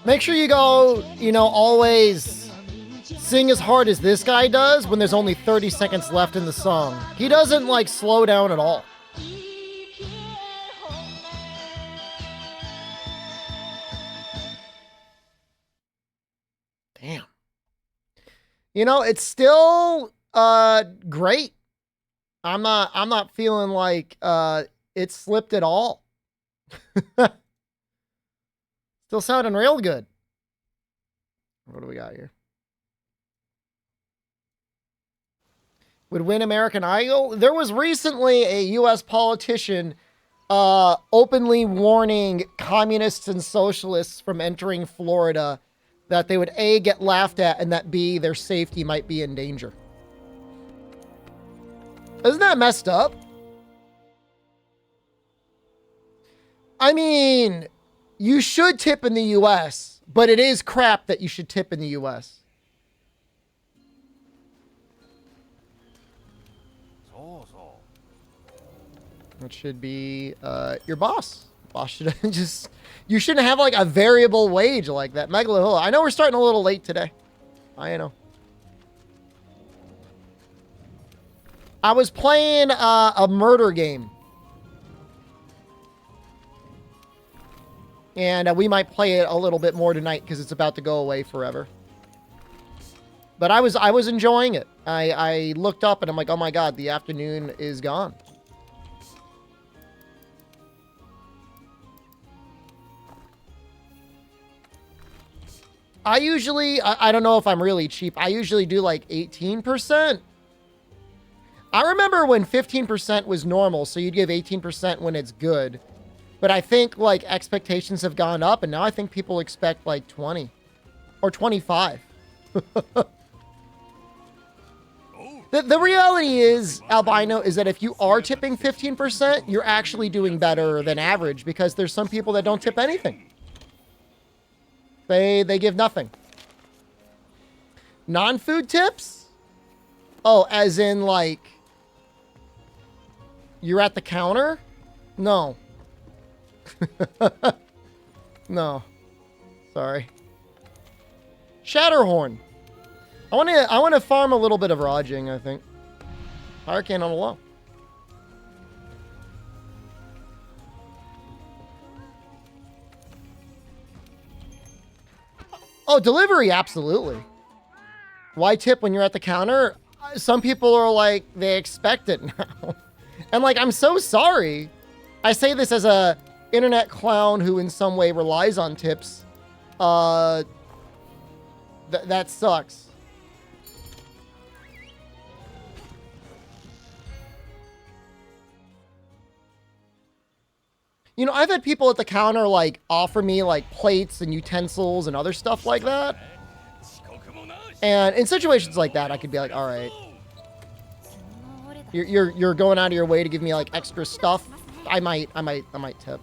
Make sure you go, you know, always sing as hard as this guy does when there's only 30 seconds left in the song. He doesn't, like, slow down at all. Damn. You know, it's still great. I'm not feeling like it slipped at all. Still sounding real good. What do we got here? Would win American Idol? There was recently a US politician openly warning communists and socialists from entering Florida, that they would A, get laughed at, and that B, their safety might be in danger. Isn't that messed up? I mean, you should tip in the US, but it is crap that you should tip in the US. It should be your boss. Boss should just... You shouldn't have like a variable wage like that. Megalohilla. I know we're starting a little late today. I know. I was playing a murder game. And we might play it a little bit more tonight because it's about to go away forever. But I was enjoying it. I looked up and I'm like, oh my god, the afternoon is gone. I usually, I don't know if I'm really cheap. I usually do like 18%. I remember when 15% was normal, so you'd give 18% when it's good. But I think like expectations have gone up, and now I think people expect like 20 or 25. The reality is, Albino, is that if you are tipping 15%, you're actually doing better than average, because there's some people that don't tip anything. They give nothing. Non-food tips? Oh, as in like you're at the counter? No. No. Sorry. Shatterhorn. I want to farm a little bit of Rajing, I think. Fire can on a low. Oh, delivery, absolutely. Why tip when you're at the counter? Some people are like, they expect it now. And like, I'm so sorry. I say this as a internet clown who in some way relies on tips. That sucks. You know, I've had people at the counter like offer me like plates and utensils and other stuff like that. And in situations like that, I could be like, all right, you're going out of your way to give me like extra stuff. I might tip.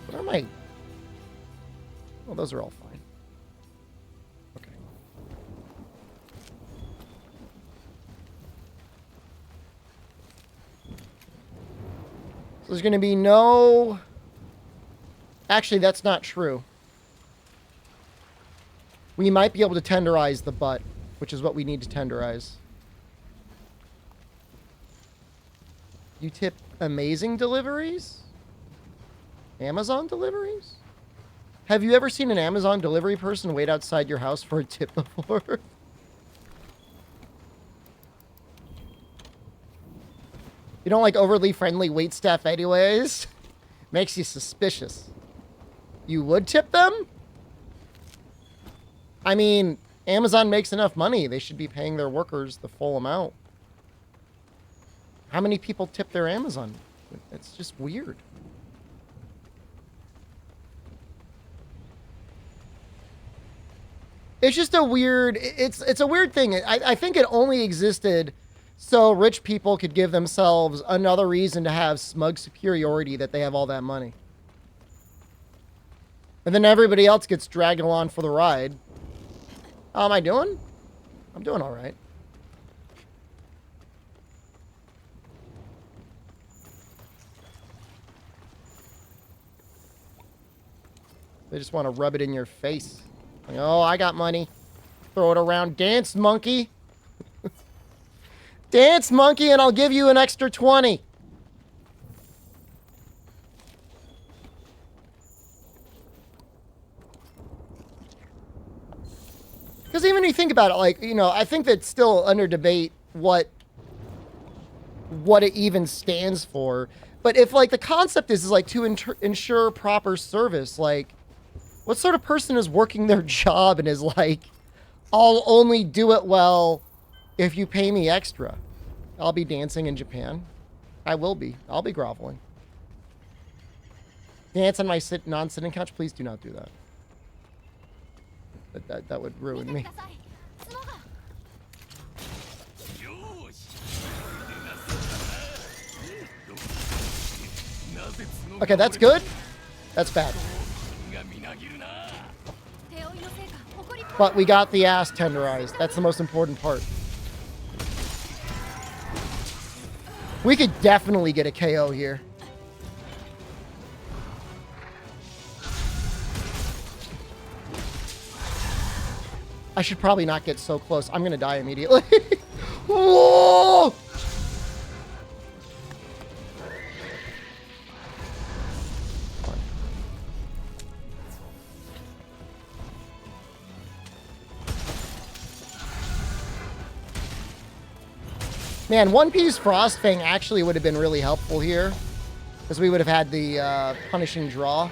But I might. Well, those are all fine. Okay. So there's going to be no... Actually, that's not true. We might be able to tenderize the butt, which is what we need to tenderize. You tip amazing deliveries? Amazon deliveries? Have you ever seen an Amazon delivery person wait outside your house for a tip before? You don't like overly friendly wait staff anyways? Makes you suspicious. You would tip them? I mean, Amazon makes enough money. They should be paying their workers the full amount. How many people tip their Amazon? It's just weird. It's just a weird... It's a weird thing. I think it only existed so rich people could give themselves another reason to have smug superiority that they have all that money. And then everybody else gets dragged along for the ride. How am I doing? I'm doing all right. They just want to rub it in your face. Like, oh, I got money. Throw it around. Dance, monkey. Dance, monkey, and I'll give you an extra 20. Because even if you think about it, like, you know, I think that's still under debate what it even stands for. But if, like, the concept is like, to ensure proper service, like, what sort of person is working their job and is like, I'll only do it well if you pay me extra? I'll be dancing in Japan. I will be. I'll be groveling. Dance on my non-sitting couch? Please do not do that. That would ruin me. Okay, that's good. That's bad. But we got the ass tenderized. That's the most important part. We could definitely get a KO here. I should probably not get so close. I'm going to die immediately. Whoa! Man, One Piece Frostfang actually would have been really helpful here, because we would have had the punishing draw.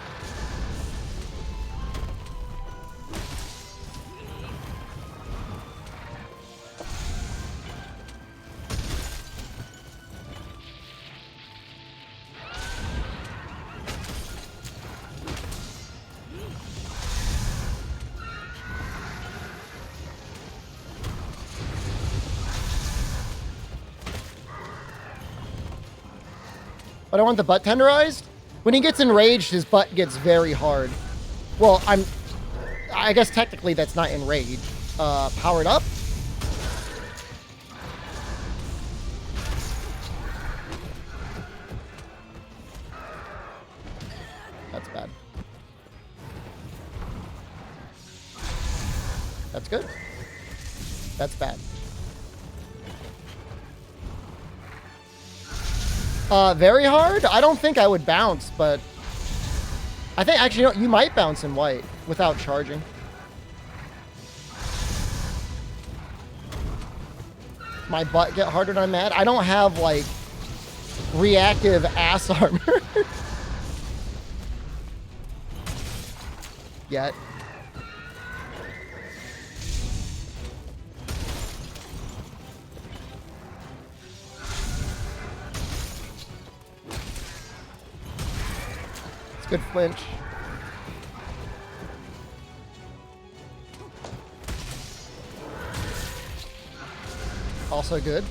But I want the butt tenderized. When he gets enraged, his butt gets very hard. Well, I guess technically that's not enraged. Powered up. That's bad. That's good. That's bad. Very hard? I don't think I would bounce, but I think actually, you know, you might bounce in white without charging. My butt get harder when I'm mad? I don't have, like, reactive ass armor. Yet. Good flinch. Also good.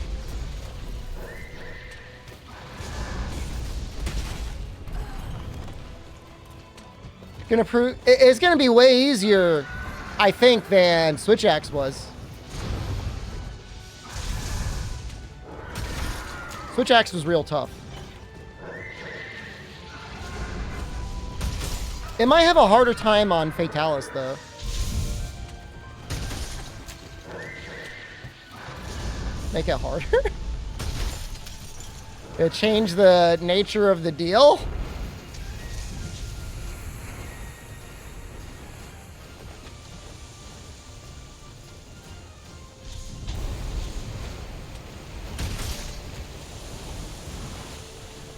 Gonna prove it's gonna be way easier, I think, than Switch Axe was. Switch Axe was real tough. It might have a harder time on Fatalis, though. Make it harder? It changed the nature of the deal?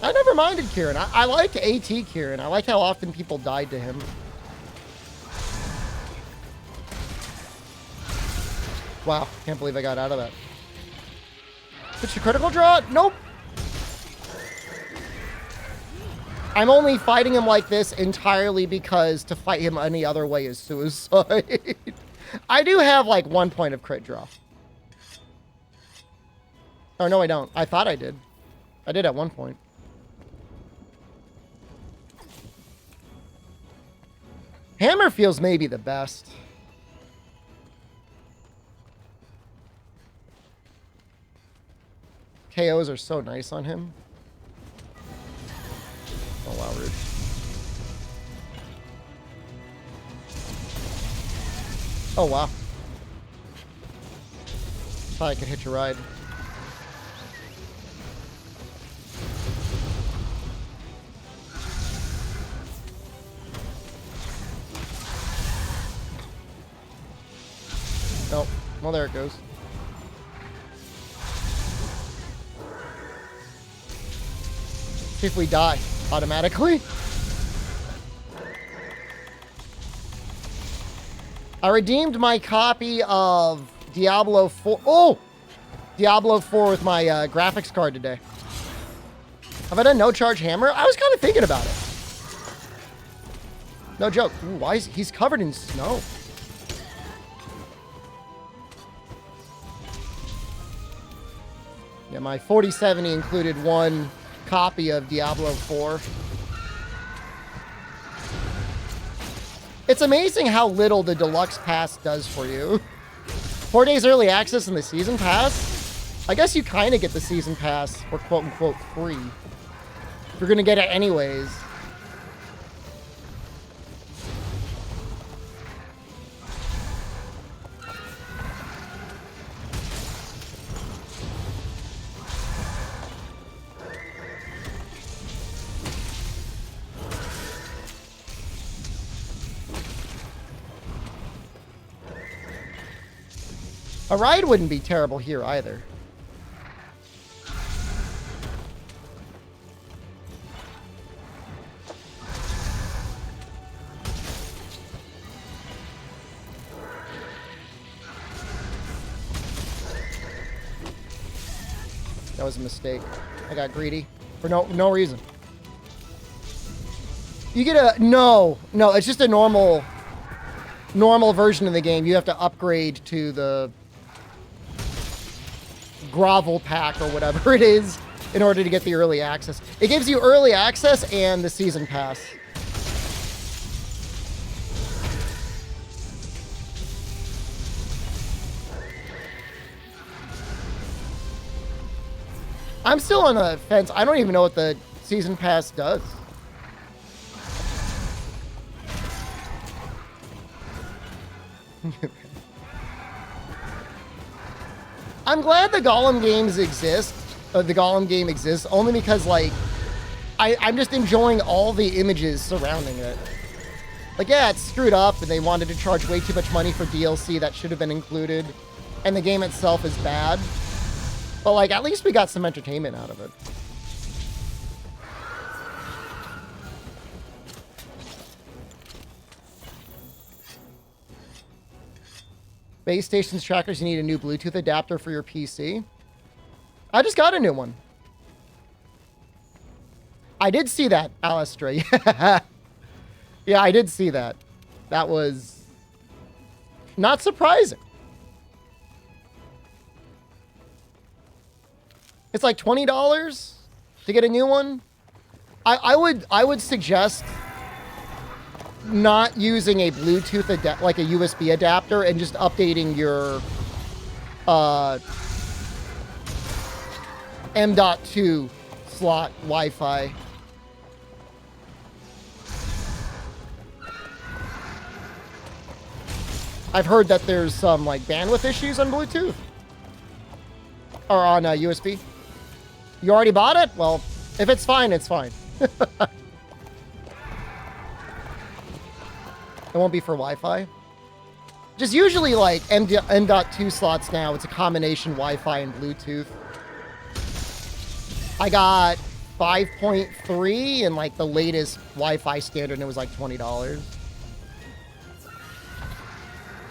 I never minded Kieran. I liked AT Kieran. I liked how often people died to him. Wow, can't believe I got out of that. Did you critical draw? Nope. I'm only fighting him like this entirely because to fight him any other way is suicide. I do have like 1 point of crit draw. Oh, no, I don't. I thought I did. I did at 1 point. Hammer feels maybe the best. KOs are so nice on him. Oh, wow, rude. Oh, wow. Thought I could hitch a ride. Nope. Well, there it goes. See if we die automatically. I redeemed my copy of Diablo 4. Oh! Diablo 4 with my graphics card today. Have I done no charge hammer? I was kind of thinking about it. No joke. Ooh, why is he's covered in snow? Yeah, my 4070 included one copy of Diablo 4. It's amazing how little the deluxe pass does for you. 4 days early access in the season pass? I guess you kind of get the season pass for quote-unquote free. You're going to get it anyways. A ride wouldn't be terrible here either. That was a mistake. I got greedy for no reason. You get a no, it's just a normal version of the game. You have to upgrade to the grovel pack or whatever it is in order to get the early access. It gives you early access and the season pass. I'm still on the fence. I don't even know what the season pass does. I'm glad the Golem games exist. The Golem game exists only because, like, I'm just enjoying all the images surrounding it. Like, yeah, it's screwed up, and they wanted to charge way too much money for DLC that should have been included, and the game itself is bad. But, like, at least we got some entertainment out of it. Base stations trackers, you need a new Bluetooth adapter for your PC. I just got a new one. I did see that, Alistair. Yeah. Yeah, I did see that. That was not surprising. It's like $20 to get a new one. I would suggest not using a Bluetooth like a USB adapter and just updating your M.2 slot Wi-Fi. I've heard that there's some like bandwidth issues on Bluetooth or on USB. You already bought it? Well, if it's fine, it's fine. It won't be for Wi-Fi. Just usually like M.2 slots now, it's a combination Wi-Fi and Bluetooth. I got 5.3 and like the latest Wi-Fi standard, and it was like $20.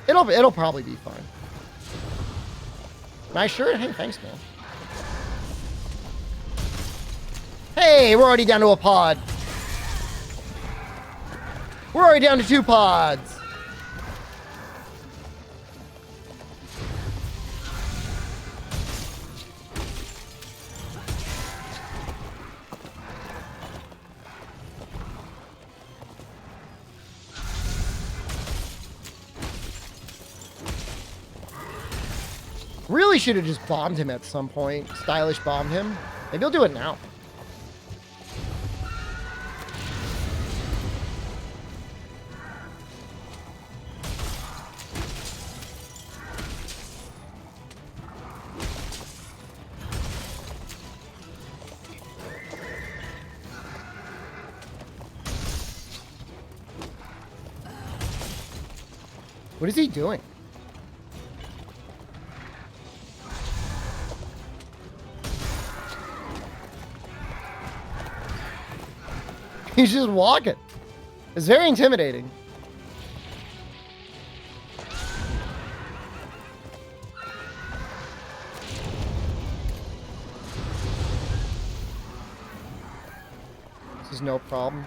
It'll probably be fine. Nice shirt. Hey, thanks, man. Hey, we're already down to a pod. We're already down to 2 pods. Really should have just bombed him at some point. Stylish bombed him. Maybe he'll do it now. What is he doing? He's just walking. It's very intimidating. This is no problem.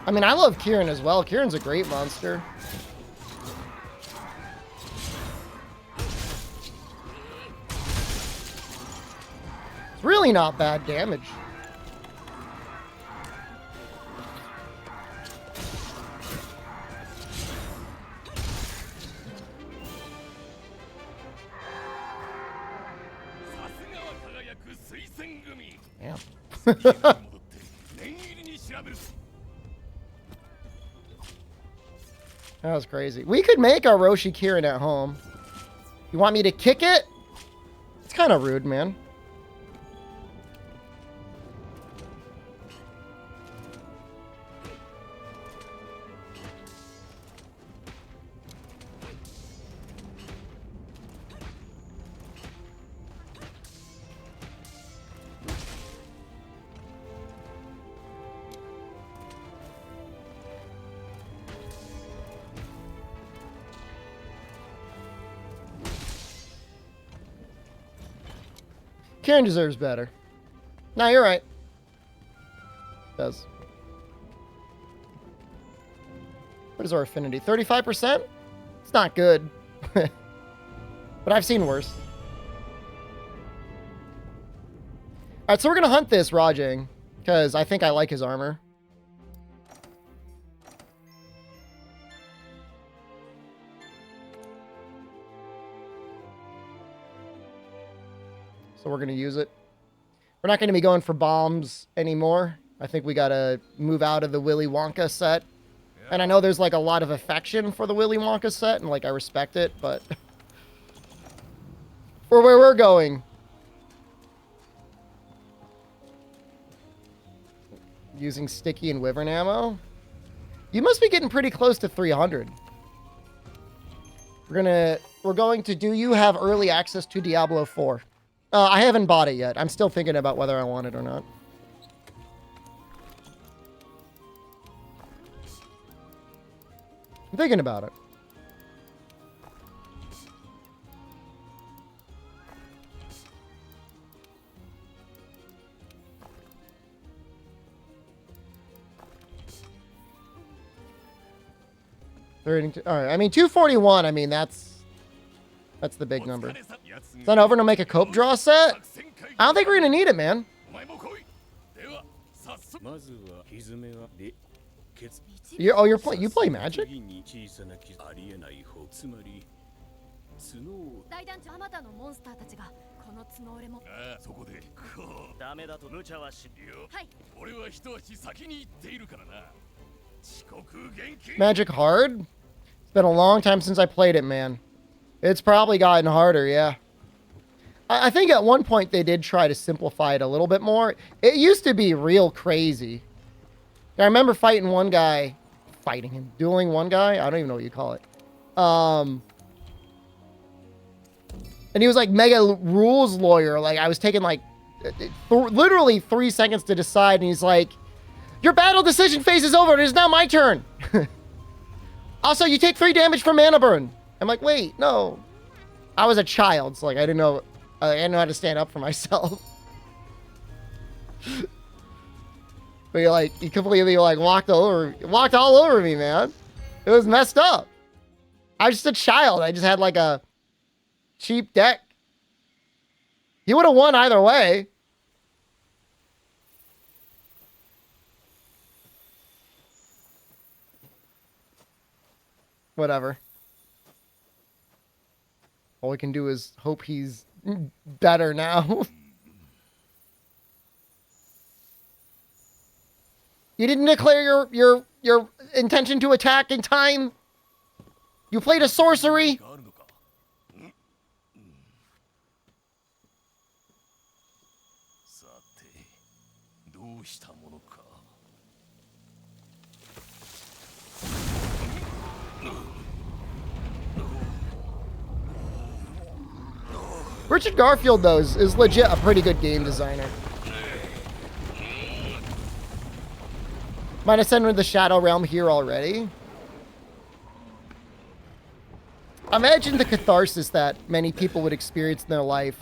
I mean, I love Kieran as well. Kieran's a great monster. It's really not bad damage. Damn. That was crazy. We could make our Roshi Kieran at home. You want me to kick it? It's kind of rude, man. Kieran deserves better. No, you're right. Does. What is our affinity? 35%? It's not good. But I've seen worse. Alright, so we're going to hunt this Rajang. Because I think I like his armor. So we're going to use it. We're not going to be going for bombs anymore. I think we got to move out of the Willy Wonka set. And I know there's like a lot of affection for the Willy Wonka set, and like I respect it, but for where we're going. Using sticky and wyvern ammo. You must be getting pretty close to 300. We're going to do you have early access to Diablo 4? I haven't bought it yet. I'm still thinking about whether I want it or not. I'm thinking about it. All right. I mean, 241. I mean, that's the big number. Is that over to make a cope draw set? I don't think we're gonna need it, man. You play Magic? Magic hard? It's been a long time since I played it, man. It's probably gotten harder, yeah. I think at one point they did try to simplify it a little bit more. It used to be real crazy. I remember fighting one guy, dueling one guy. I don't even know what you call it. And he was like mega rules lawyer. Like I was taking like literally 3 seconds to decide, and he's like, "Your battle decision phase is over. It is now my turn." Also, you take 3 damage from mana burn. I'm like, wait, no. I was a child, so like I didn't know how to stand up for myself. But you completely like walked all over me, man. It was messed up. I was just a child. I just had like a cheap deck. He would have won either way. Whatever. All we can do is hope he's better now. You didn't declare your intention to attack in time? You played a sorcery? Richard Garfield, though, is legit a pretty good game designer. Might have sent the Shadow Realm here already. Imagine the catharsis that many people would experience in their life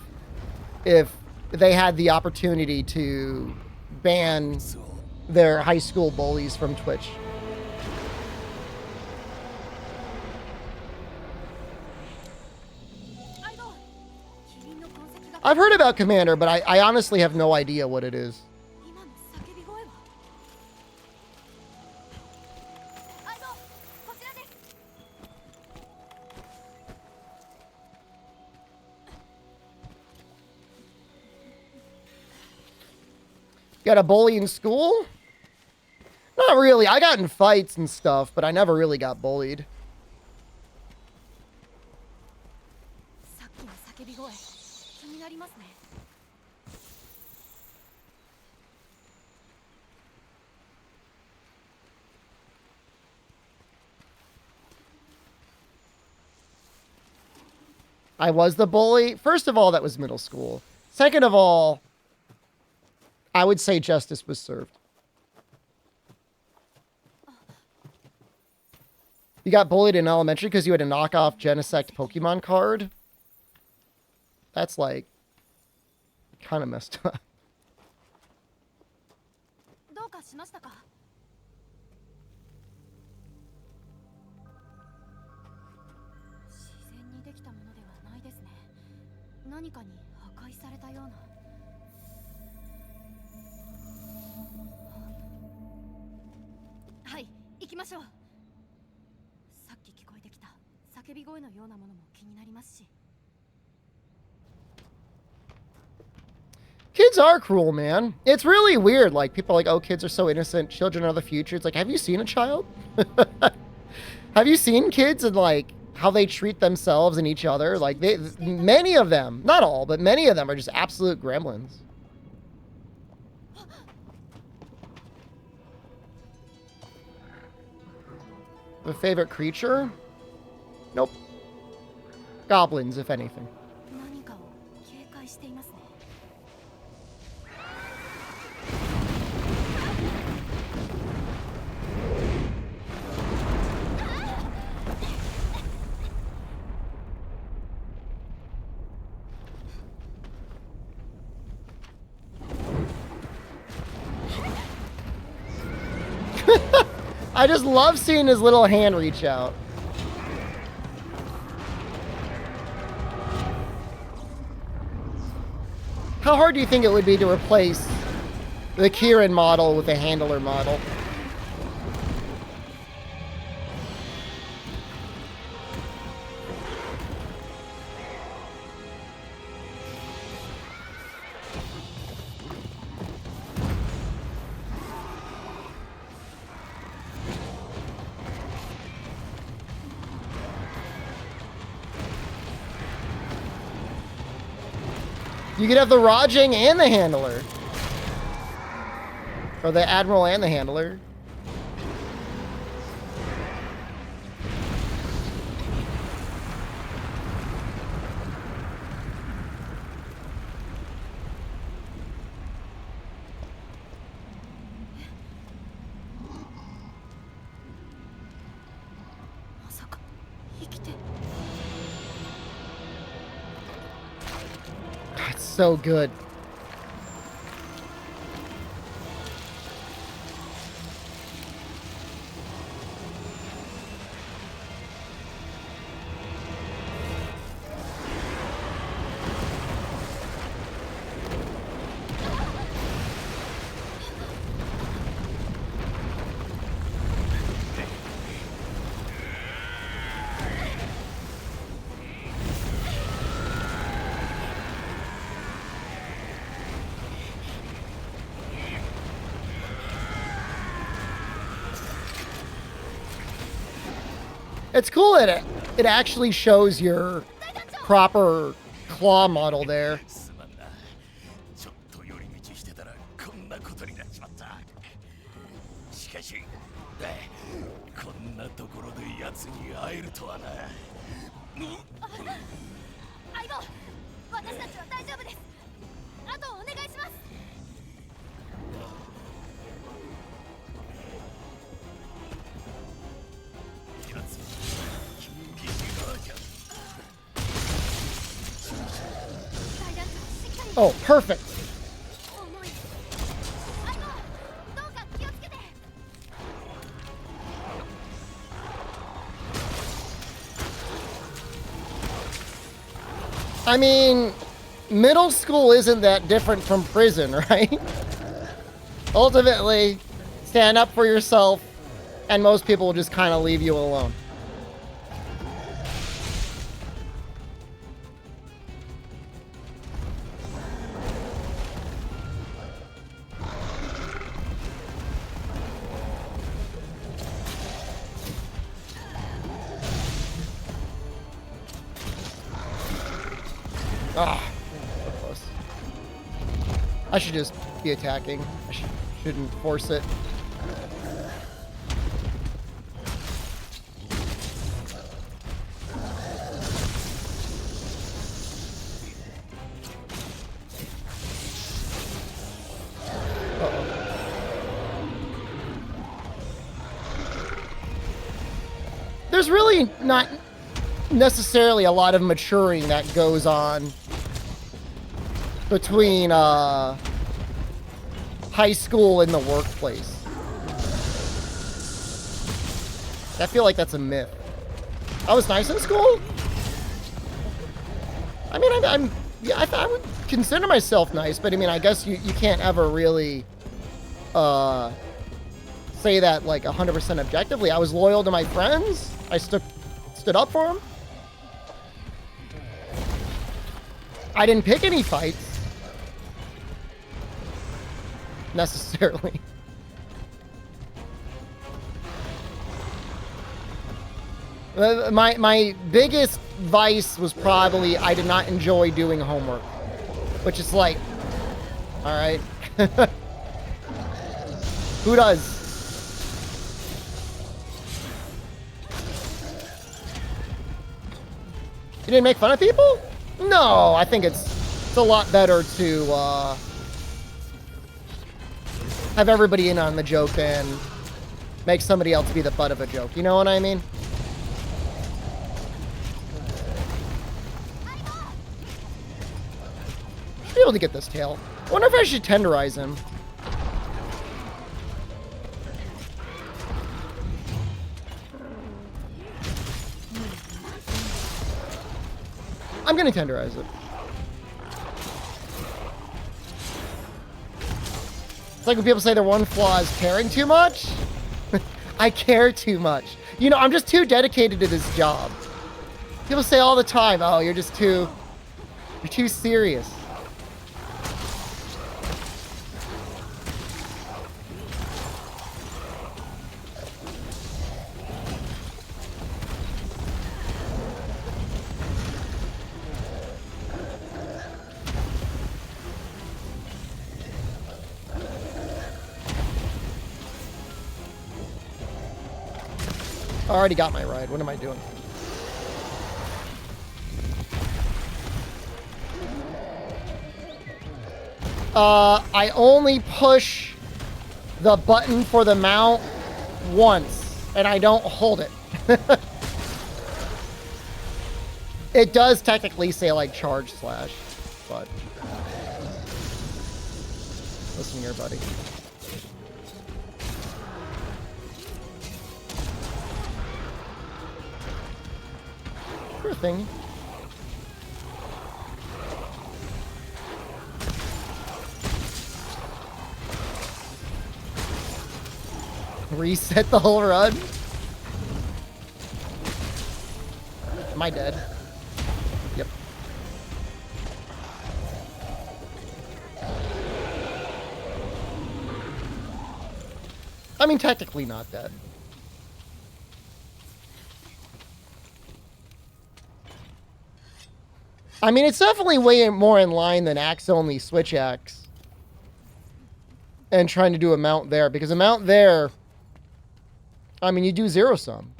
if they had the opportunity to ban their high school bullies from Twitch. I've heard about Commander, but I honestly have no idea what it is. Got a bully in school? Not really. I got in fights and stuff, but I never really got bullied. I was the bully. First of all, that was middle school. Second of all, I would say justice was served. You got bullied in elementary because you had a knockoff Genesect Pokemon card? That's like kind of messed up. Kids are cruel, man. It's really weird. Like, people are like, oh, kids are so innocent. Children are the future. It's like, have you seen a child? Have you seen kids and, like, how they treat themselves and each other? Like, many of them, not all, but many of them are just absolute gremlins. A favorite creature? Nope. Goblins, if anything. I just love seeing his little hand reach out. How hard do you think it would be to replace the Kieran model with a handler model? You could have the Rajang and the handler. Or the Admiral and the handler. That's so good. It's cool that it actually shows your proper claw model there. すまんな。ちょっと寄り道してたらこんなことになっちまった。しかし、こんなところで奴に会えるとはな。相棒、私たちは大丈夫です。あとお願いします。奴、急激なじゃ。階段しっかり。 Oh, perfect. 重い。相棒、どうか気をつけて。 I mean, middle school isn't that different from prison, right? Ultimately, stand up for yourself, and most people will just kind of leave you alone. Ah, so close. I should just be attacking. I shouldn't force it. Uh-oh. There's really not necessarily a lot of maturing that goes on between high school and the workplace. I feel like that's a myth. I was nice in school? I mean, I would consider myself nice, but I mean, I guess you can't ever really say that like 100% objectively. I was loyal to my friends. I stood up for them. I didn't pick any fights. Necessarily. My biggest vice was probably I did not enjoy doing homework. Which is like, alright. Who does? You didn't make fun of people? No, I think it's a lot better to have everybody in on the joke than make somebody else be the butt of a joke. You know what I mean? Should be able to get this tail. I wonder if I should tenderize him. I'm gonna tenderize it. It's like when people say their one flaw is caring too much. I care too much. You know, I'm just too dedicated to this job. People say all the time, oh, you're too serious. I already got my ride. What am I doing? I only push the button for the mount once, and I don't hold it. It does technically say, like, charge slash, but... Listen here, buddy. Sure thing. Reset the whole run? Am I dead? Yep. I mean, technically not dead. I mean, it's definitely way more in line than axe only switch axe. And trying to do a mount there. Because a mount there, I mean, you do zero sum.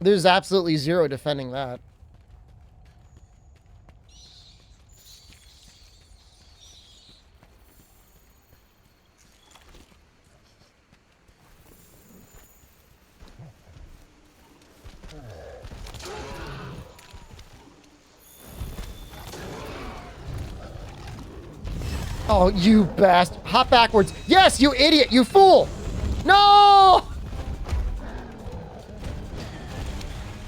There's absolutely zero defending that. Oh, you bastard. Hop backwards. Yes, you idiot. You fool. No!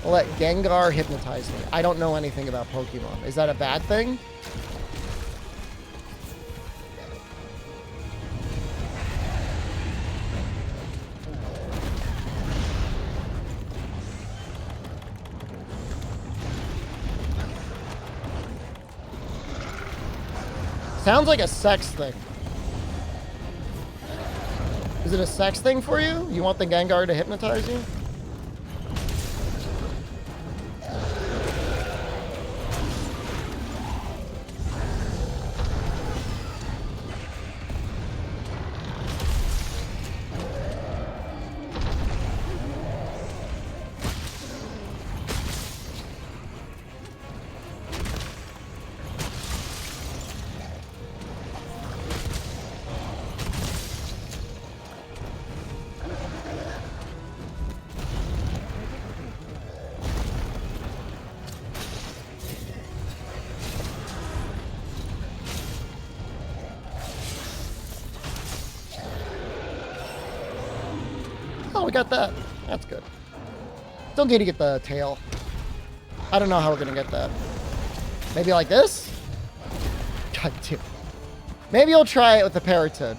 Let Gengar hypnotize me. I don't know anything about Pokemon. Is that a bad thing? Sounds like a sex thing. Is it a sex thing for you? You want the Gengar to hypnotize you? Oh, we got that. That's good. Still need to get the tail. I don't know how we're going to get that. Maybe like this? God damn. Maybe I'll try it with the Parrotid.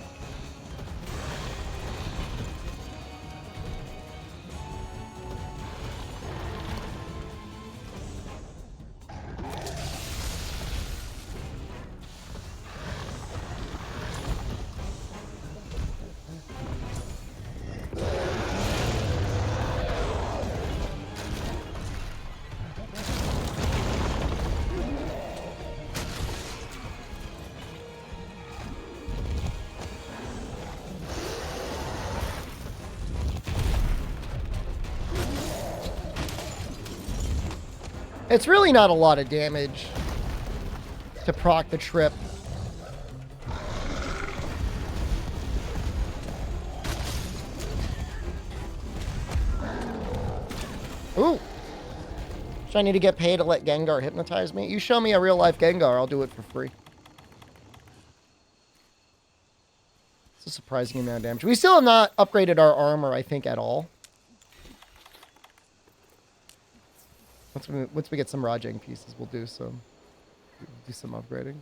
It's really not a lot of damage to proc the trip. Ooh. Should I need to get paid to let Gengar hypnotize me? You show me a real life Gengar, I'll do it for free. It's a surprising amount of damage. We still have not upgraded our armor, I think, at all. Once we get some Rajang pieces, we'll do some upgrading.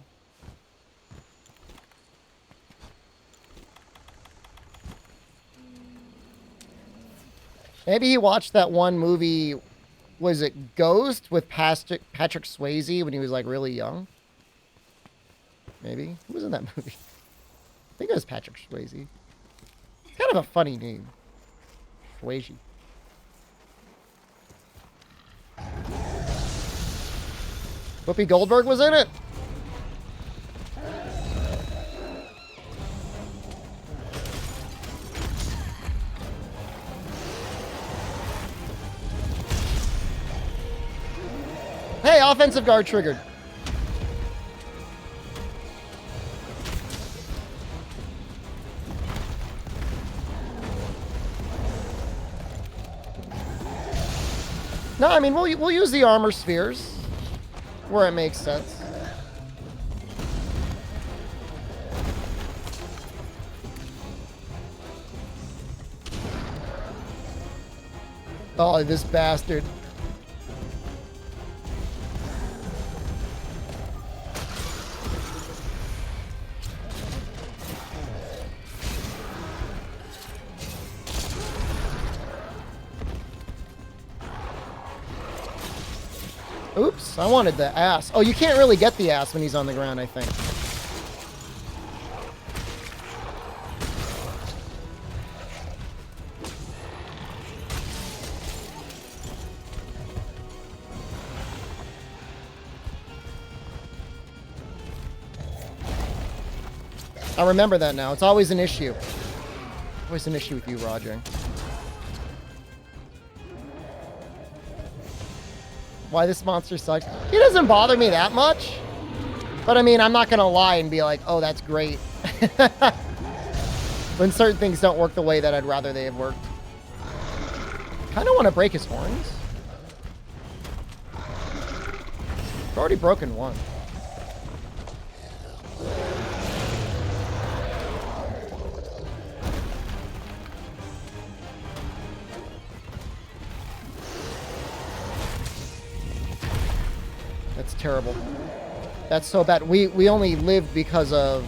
Maybe he watched that one movie, was it Ghost, with Patrick Swayze when he was like really young? Maybe. Who was in that movie? I think it was Patrick Swayze. Kind of a funny name. Swayze. Whoopi Goldberg was in it. Hey, offensive guard triggered. No, I mean, we'll use the armor spheres where it makes sense. Oh, this bastard. Oops, I wanted the ass. Oh, you can't really get the ass when he's on the ground, I think. I remember that now. It's always an issue. Always an issue with you, Roger. Why this monster sucks? He doesn't bother me that much. But I mean, I'm not gonna lie and be like, oh, that's great. When certain things don't work the way that I'd rather they have worked. Kinda wanna break his horns. I've already broken one. That's terrible. That's so bad. We only live because of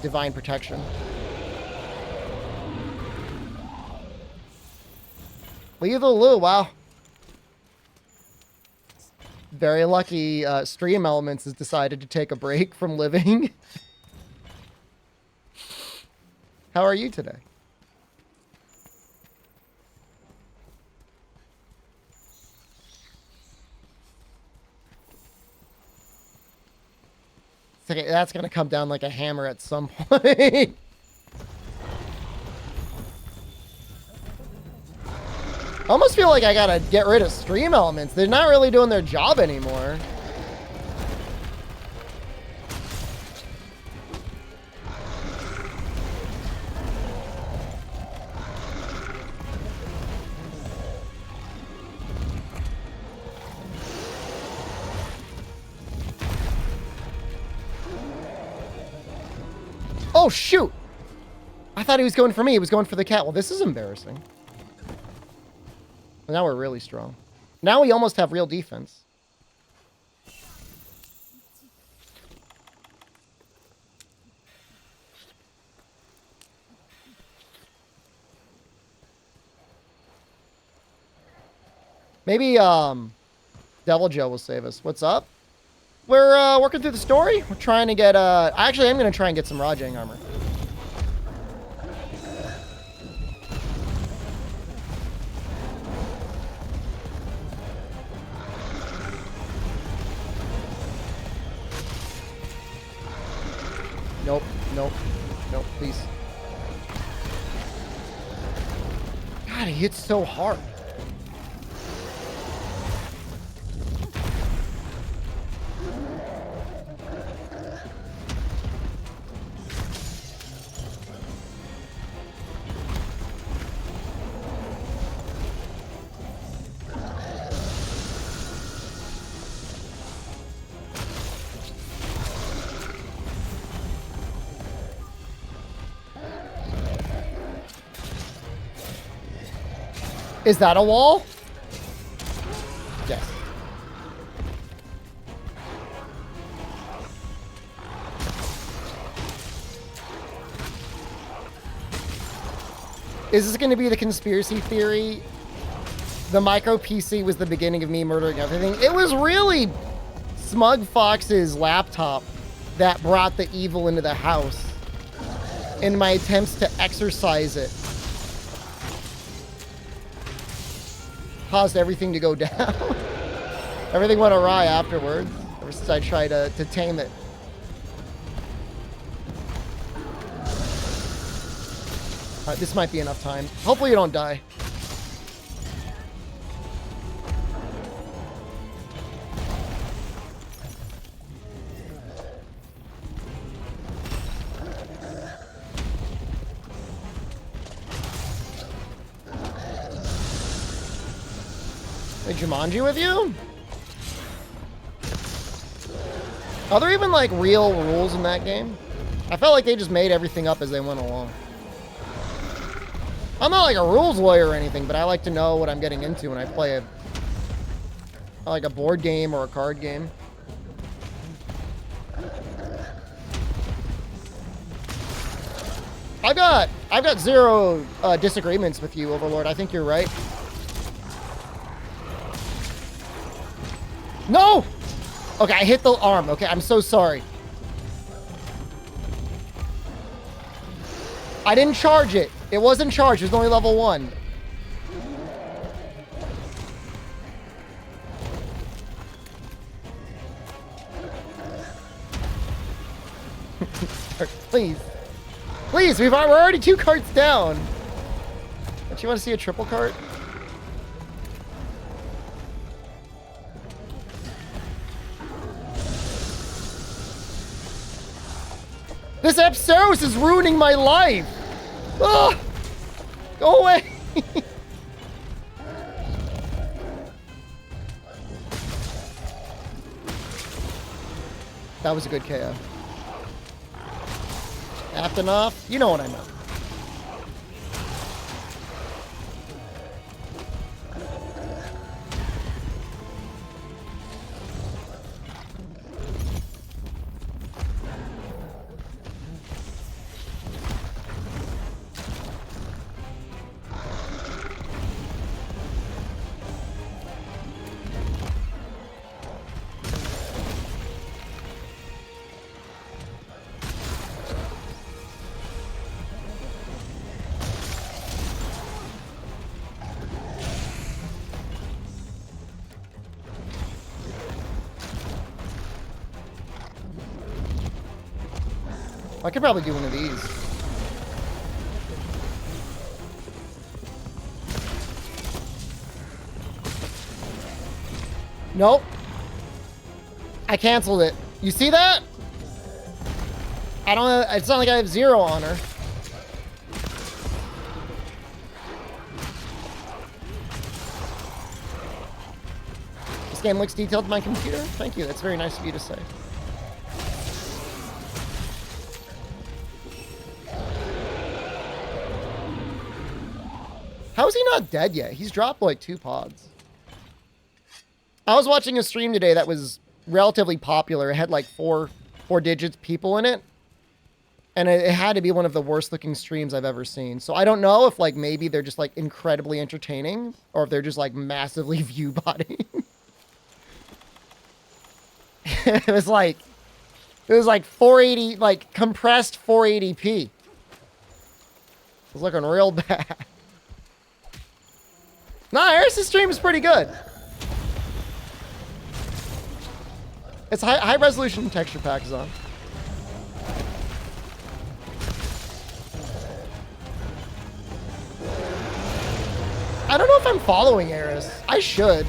divine protection. Lethal Lou, wow. Very lucky Stream Elements has decided to take a break from living. How are you today? Okay, that's gonna come down like a hammer at some point. I almost feel like I gotta get rid of Stream Elements. They're not really doing their job anymore. Oh, shoot! I thought he was going for me. He was going for the cat. Well, this is embarrassing. Well, now we're really strong. Now we almost have real defense. Maybe, Devil Joe will save us. What's up? We're working through the story. We're trying to get, actually, I'm going to try and get some Rajang armor. Nope, nope, nope, please. God, he hits so hard. Is that a wall? Yes. Is this going to be the conspiracy theory? The micro PC was the beginning of me murdering everything. It was really Smug Fox's laptop that brought the evil into the house in my attempts to exorcise it. Caused everything to go down. Everything went awry afterwards, ever since I tried to tame it. Alright, this might be enough time. Hopefully you don't die. Jumanji with you? Are there even like real rules in that game? I felt like they just made everything up as they went along. I'm not like a rules lawyer or anything, but I like to know what I'm getting into when I play like a board game or a card game. I've got zero disagreements with you, Overlord. I think you're right. No! Okay, I hit the arm. Okay, I'm so sorry. I didn't charge it. It wasn't charged. It was only level 1. Please. Please, we're already 2 carts down. Don't you want to see a triple cart? This Epsteros is ruining my life. Ugh. Go away. That was a good KO. Apt enough? You know what I meant. I could probably do one of these. Nope. I canceled it. You see that? I don't. It's not like I have 0 honor. This game looks detailed to my computer. Thank you. That's very nice of you to say. How is he not dead yet? He's dropped like 2 pods. I was watching a stream today that was relatively popular. It had like four digits people in it. And it had to be one of the worst looking streams I've ever seen. So I don't know if like maybe they're just like incredibly entertaining or if they're just like massively view botting. It was like 480, like compressed 480p. It was looking real bad. Nah, Eris's stream is pretty good. It's high resolution texture pack is on. I don't know if I'm following Eris. I should.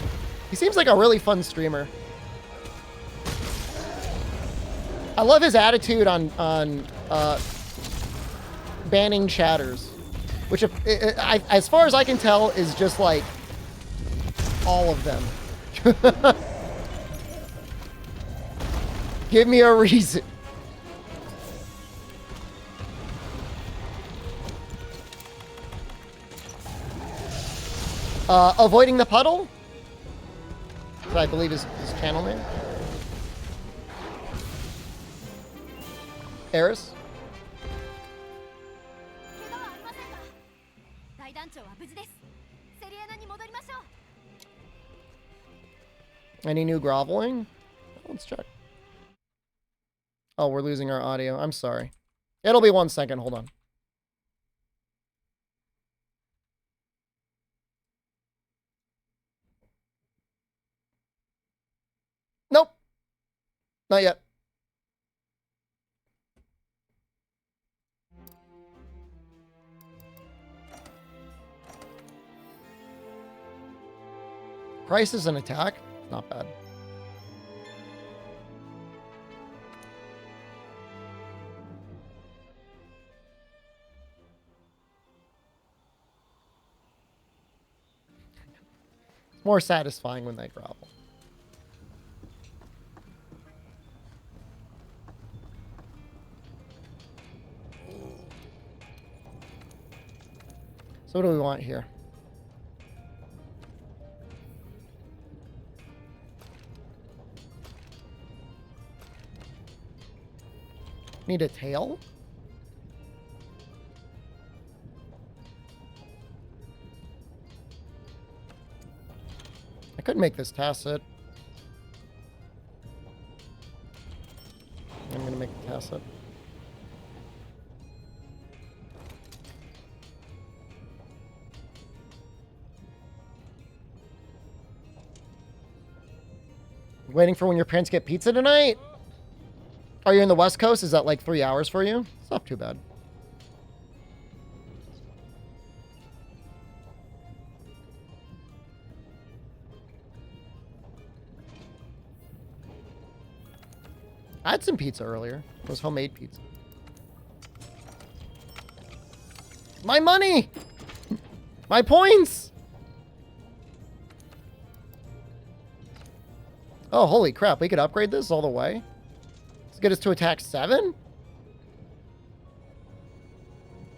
He seems like a really fun streamer. I love his attitude on banning chatters, which, as far as I can tell, is just like all of them. Give me a reason. Avoiding the puddle, that I believe is his channel name. Eris. Any new groveling? Let's check. Oh, we're losing our audio. I'm sorry. It'll be 1 second. Hold on. Nope. Not yet. Price is an attack. Not bad. It's more satisfying when they grovel. So what do we want here? Need a tail? I could make this tacit. I'm gonna make it tacit. Waiting for when your parents get pizza tonight? Are you in the West Coast? Is that like 3 hours for you? It's not too bad. I had some pizza earlier. It was homemade pizza. My money! My points! Oh, holy crap. We could upgrade this all the way? Let's get us to attack 7?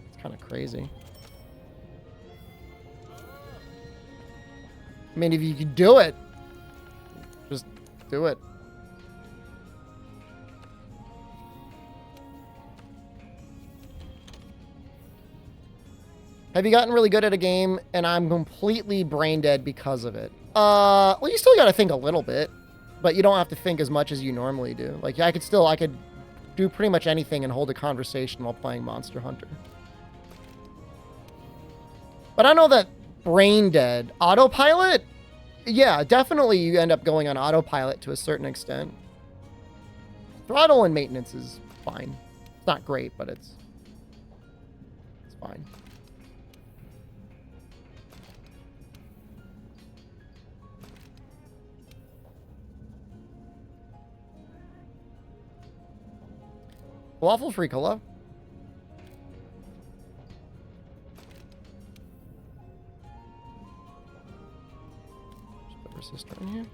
It's kind of crazy. I mean, if you could do it, just do it. Have you gotten really good at a game and I'm completely brain dead because of it? Well, you still got to think a little bit, but you don't have to think as much as you normally do. Like, I could do pretty much anything and hold a conversation while playing Monster Hunter. But I know that brain dead, autopilot, yeah, definitely you end up going on autopilot to a certain extent. Throttle and maintenance is fine. It's not great, but it's fine. Waffle free cola. Just put resistor in here.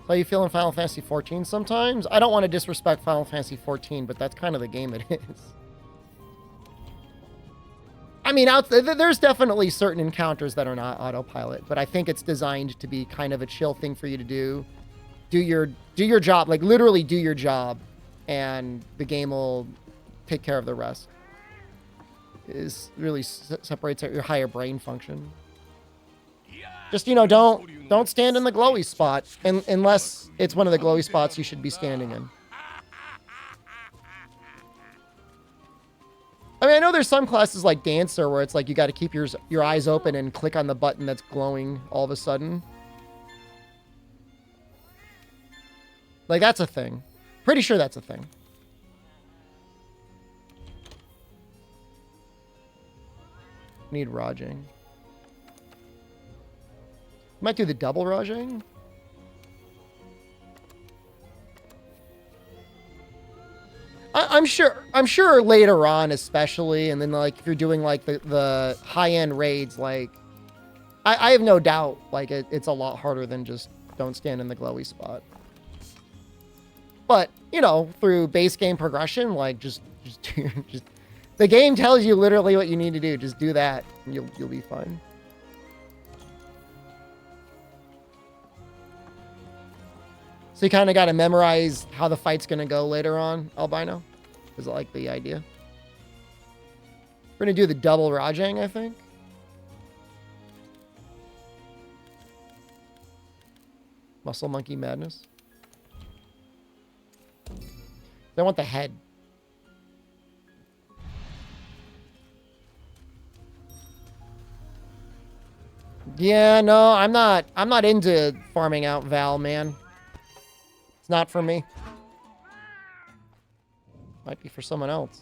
How you feel in Final Fantasy 14 sometimes? I don't want to disrespect Final Fantasy 14, but that's kind of the game it is. I mean, there's definitely certain encounters that are not autopilot, but I think it's designed to be kind of a chill thing for you to do. Do your job, like literally do your job. And the game will take care of the rest. It really separates out your higher brain function. Just, you know, don't stand in the glowy spot unless it's one of the glowy spots you should be standing in. I mean, I know there's some classes like Dancer where it's like you got to keep your eyes open and click on the button that's glowing all of a sudden. Like, that's a thing. Pretty sure that's a thing. Need Rajang. Might do the double Rajang. I'm sure later on, especially, and then like if you're doing like the high-end raids, like I have no doubt like it's a lot harder than just don't stand in the glowy spot. But, you know, through base game progression, like, just the game tells you literally what you need to do. Just do that, and you'll be fine. So you kind of got to memorize how the fight's going to go later on, Albino? Is it like the idea? We're going to do the double Rajang, I think. Muscle Monkey Madness. I want the head. Yeah, no, I'm not into farming out Val, man. It's not for me. Might be for someone else.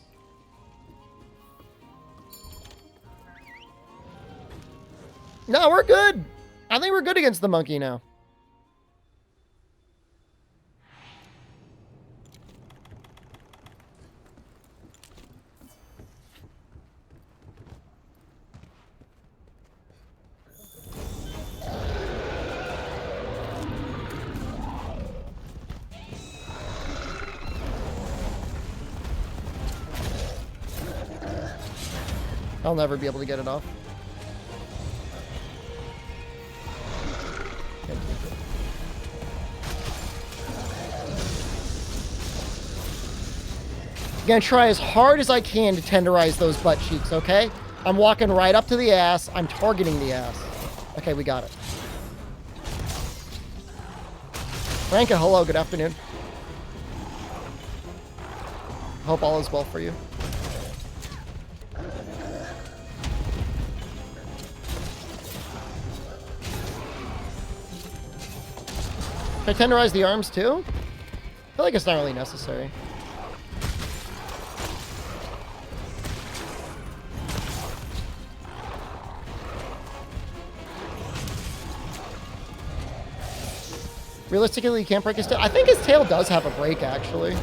No, we're good. I think we're good against the monkey now. I'll never be able to get it off. I'm gonna try as hard as I can to tenderize those butt cheeks, okay? I'm walking right up to the ass. I'm targeting the ass. Okay, we got it. Franca, hello, good afternoon. Hope all is well for you. Can I tenderize the arms too? I feel like it's not really necessary. Realistically, you can't break his tail. I think his tail does have a break, actually.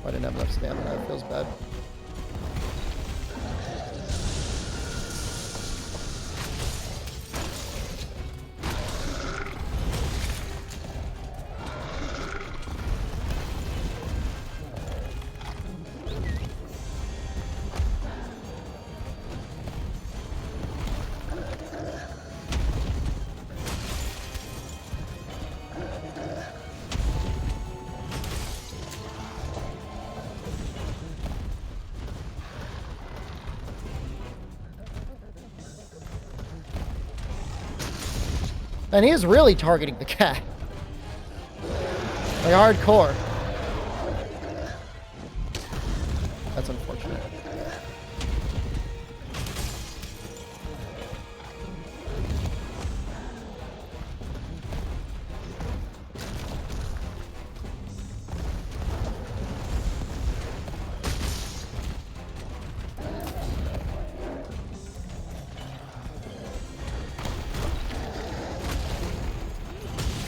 I didn't have enough stamina. It feels bad. And he is really targeting the cat. Like, hardcore. That's unfortunate.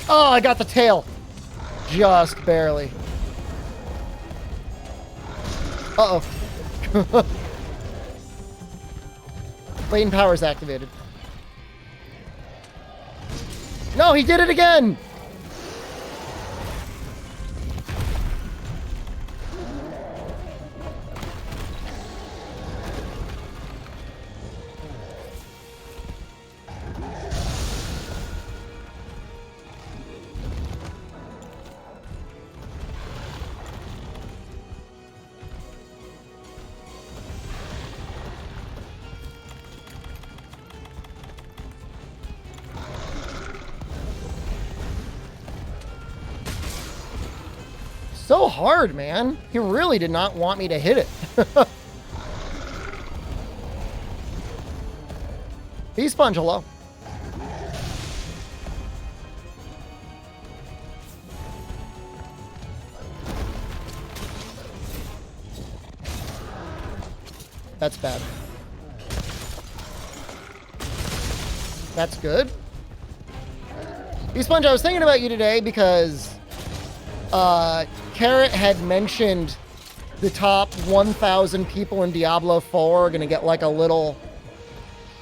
Oh, I got the tail. Just barely. Uh-oh. Latent power is activated. No, he did it again! So hard, man. He really did not want me to hit it. B-Sponge, hello. That's bad. That's good. B-Sponge, I was thinking about you today because Carrot had mentioned the top 1,000 people in Diablo 4 are going to get like a little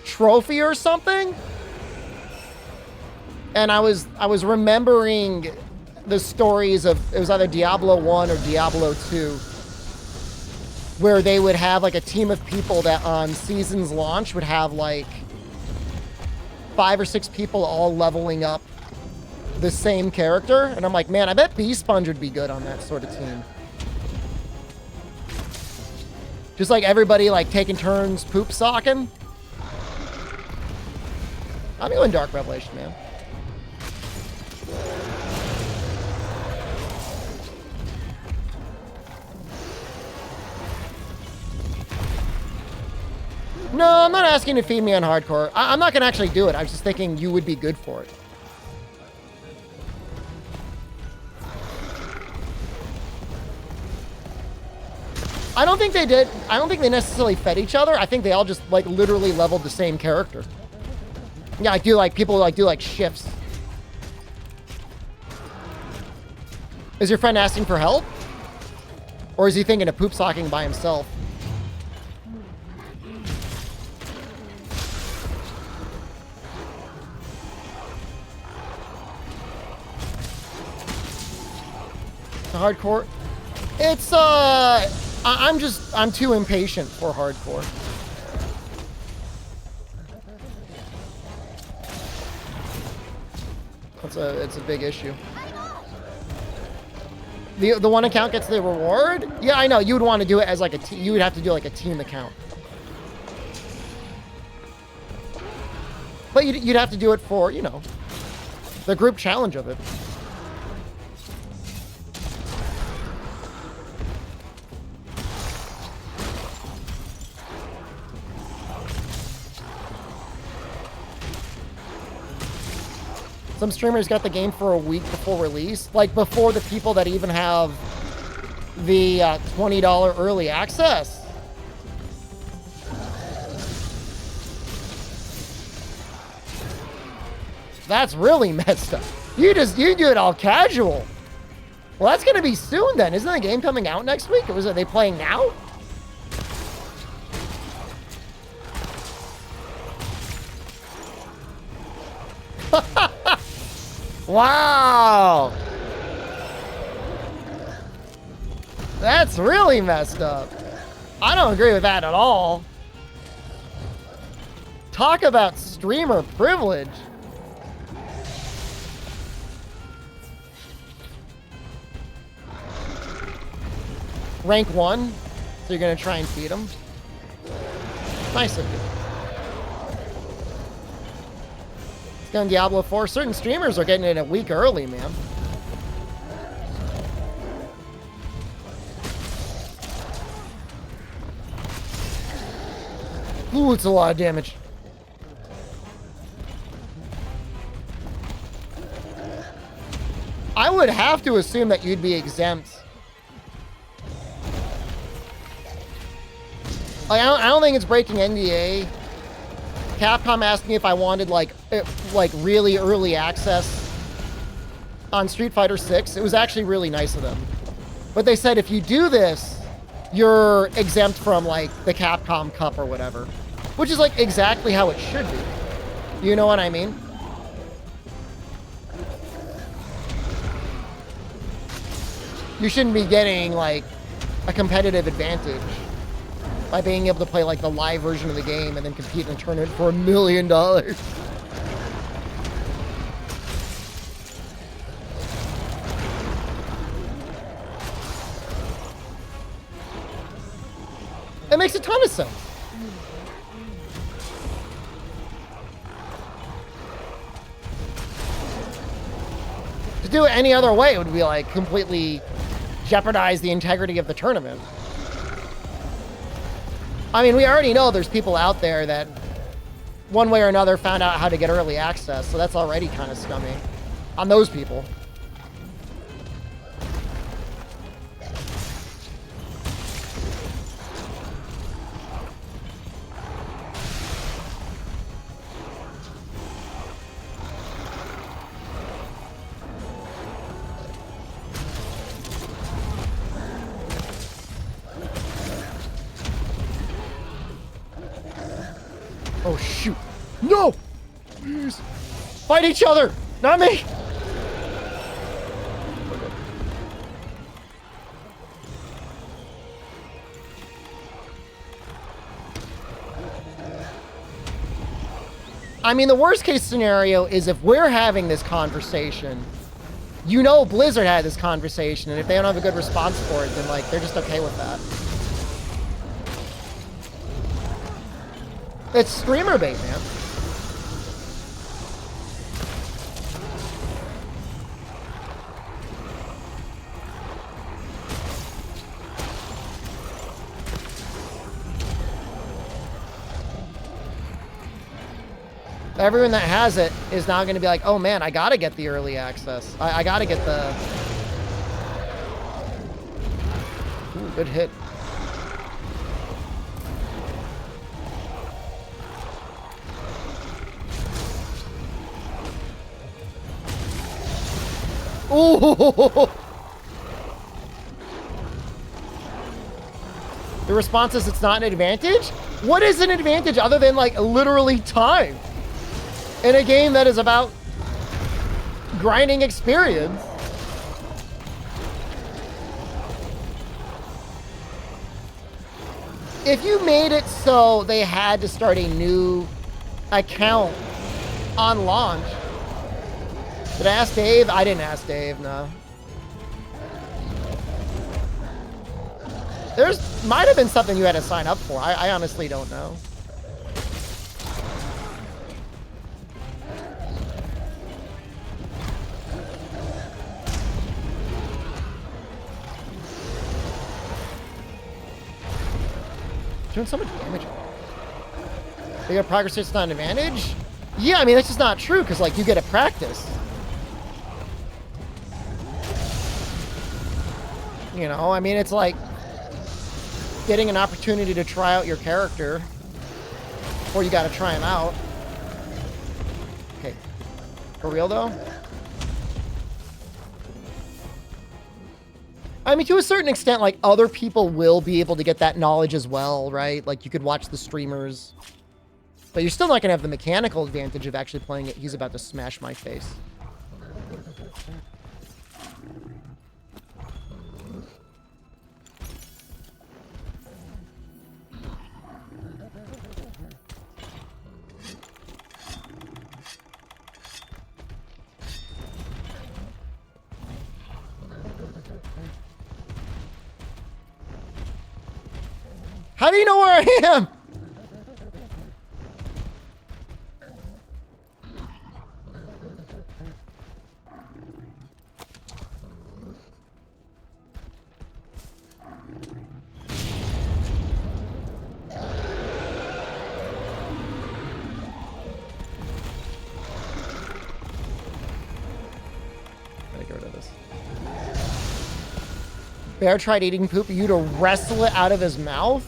trophy or something. And I was remembering the stories of, it was either Diablo 1 or Diablo 2, where they would have like a team of people that on season's launch would have like 5 or 6 people all leveling up the same character, and I'm like, man, I bet B-Sponge would be good on that sort of team. Just like everybody like taking turns poop socking. I'm going Dark Revelation, man. No, I'm not asking to feed me on hardcore. I'm not gonna actually do it. I was just thinking you would be good for it. I don't think they did. I don't think they necessarily fed each other. I think they all just like literally leveled the same character. Yeah, I do like people like do like shifts. Is your friend asking for help? Or is he thinking of poop socking by himself? The hardcore. It's I'm too impatient for hardcore. It's a big issue. The one account gets the reward? Yeah, I know. You would want to do it as like a team. You would have to do like a team account. But you'd have to do it for, you know, the group challenge of it. Some streamers got the game for a week before release, like before the people that even have the $20 early access. That's really messed up. You do it all casual. Well, that's gonna be soon then. Isn't the game coming out next week? Or are they playing now? Wow. That's really messed up. I don't agree with that at all. Talk about streamer privilege. Rank 1, so you're gonna try and feed them. Nice of you. It's on Diablo 4. Certain streamers are getting it a week early, man. Ooh, it's a lot of damage. I would have to assume that you'd be exempt. Like, I don't think it's breaking NDA. Capcom asked me if I wanted like really early access on Street Fighter 6. It was actually really nice of them. But they said if you do this, you're exempt from like the Capcom Cup or whatever. Which is like exactly how it should be. You know what I mean? You shouldn't be getting like a competitive advantage by being able to play like the live version of the game and then compete in a tournament for $1 million. It makes a ton of sense. To do it any other way, it would be like completely jeopardize the integrity of the tournament. I mean, we already know there's people out there that one way or another found out how to get early access, so that's already kind of scummy on those people. Oh, shoot. No! Please. Fight each other! Not me! I mean, the worst case scenario is if we're having this conversation, you know Blizzard had this conversation, and if they don't have a good response for it, then, like, they're just okay with that. It's streamer bait, man. Everyone that has it is now going to be like, oh man, I gotta get the early access. I gotta get the... Ooh, good hit. Ooh! The response is it's not an advantage? What is an advantage other than like literally time? In a game that is about grinding experience. If you made it so they had to start a new account on launch. Did I ask Dave? I didn't ask Dave, no. There's might have been something you had to sign up for. I honestly don't know. Doing so much damage. Bigger progress it's not an advantage? Yeah, I mean, that's just not true, because, like, you get a practice. You know, I mean, it's like getting an opportunity to try out your character. Or you gotta try him out. Okay. For real, though? I mean, to a certain extent, like, other people will be able to get that knowledge as well, right? Like, you could watch the streamers. But you're still not gonna have the mechanical advantage of actually playing it. He's about to smash my face. How do you know where I am? Gotta get rid of this. Bear tried eating poop. You to wrestle it out of his mouth?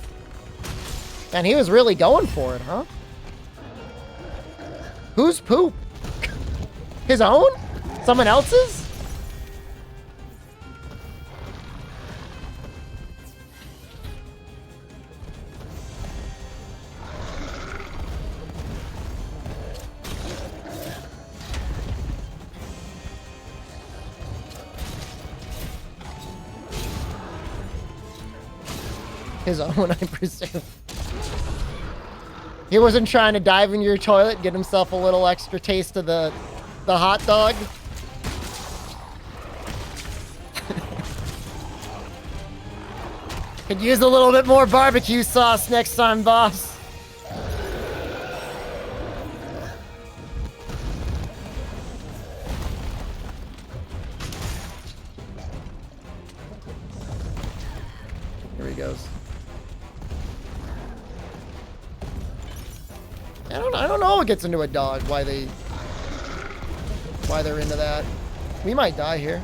And he was really going for it, huh? Whose poop? His own? Someone else's? His own, I presume. He wasn't trying to dive in your toilet, get himself a little extra taste of the hot dog. Could use a little bit more barbecue sauce next time, boss. Here he goes. I don't know what gets into a dog, why they're into that. We might die here.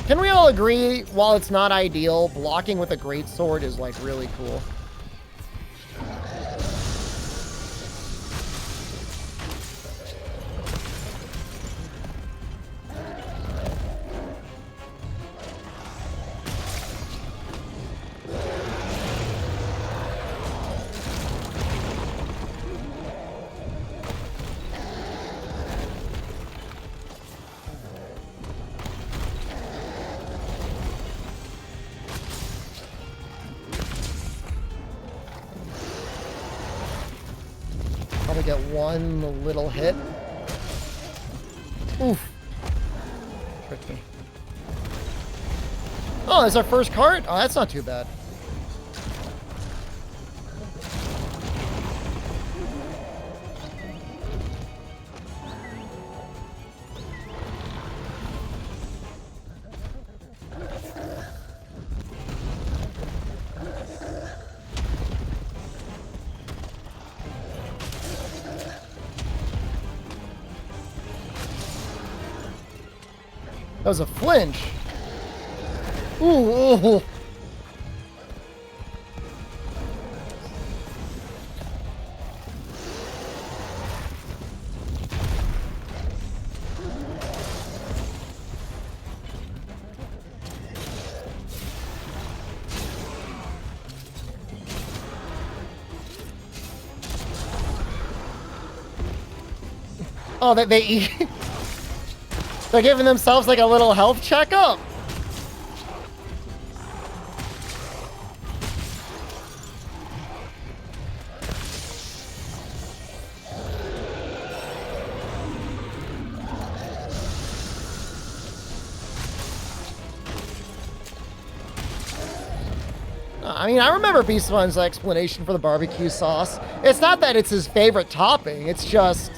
Can we all agree, while it's not ideal, blocking with a greatsword is like really cool? Probably get one little hit. Oof. Tricked me. Oh, that's our first cart? Oh, that's not too bad. That was a flinch. Ooh, ooh. Oh, they eat. They're giving themselves like a little health checkup. I mean, I remember Beast One's explanation for the barbecue sauce. It's not that it's his favorite topping. It's just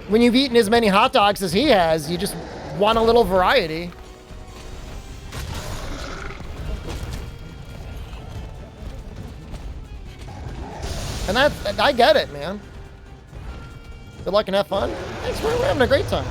when you've eaten as many hot dogs as he has, you just want a little variety. And I get it, man. Good luck and have fun. Thanks, we're having a great time.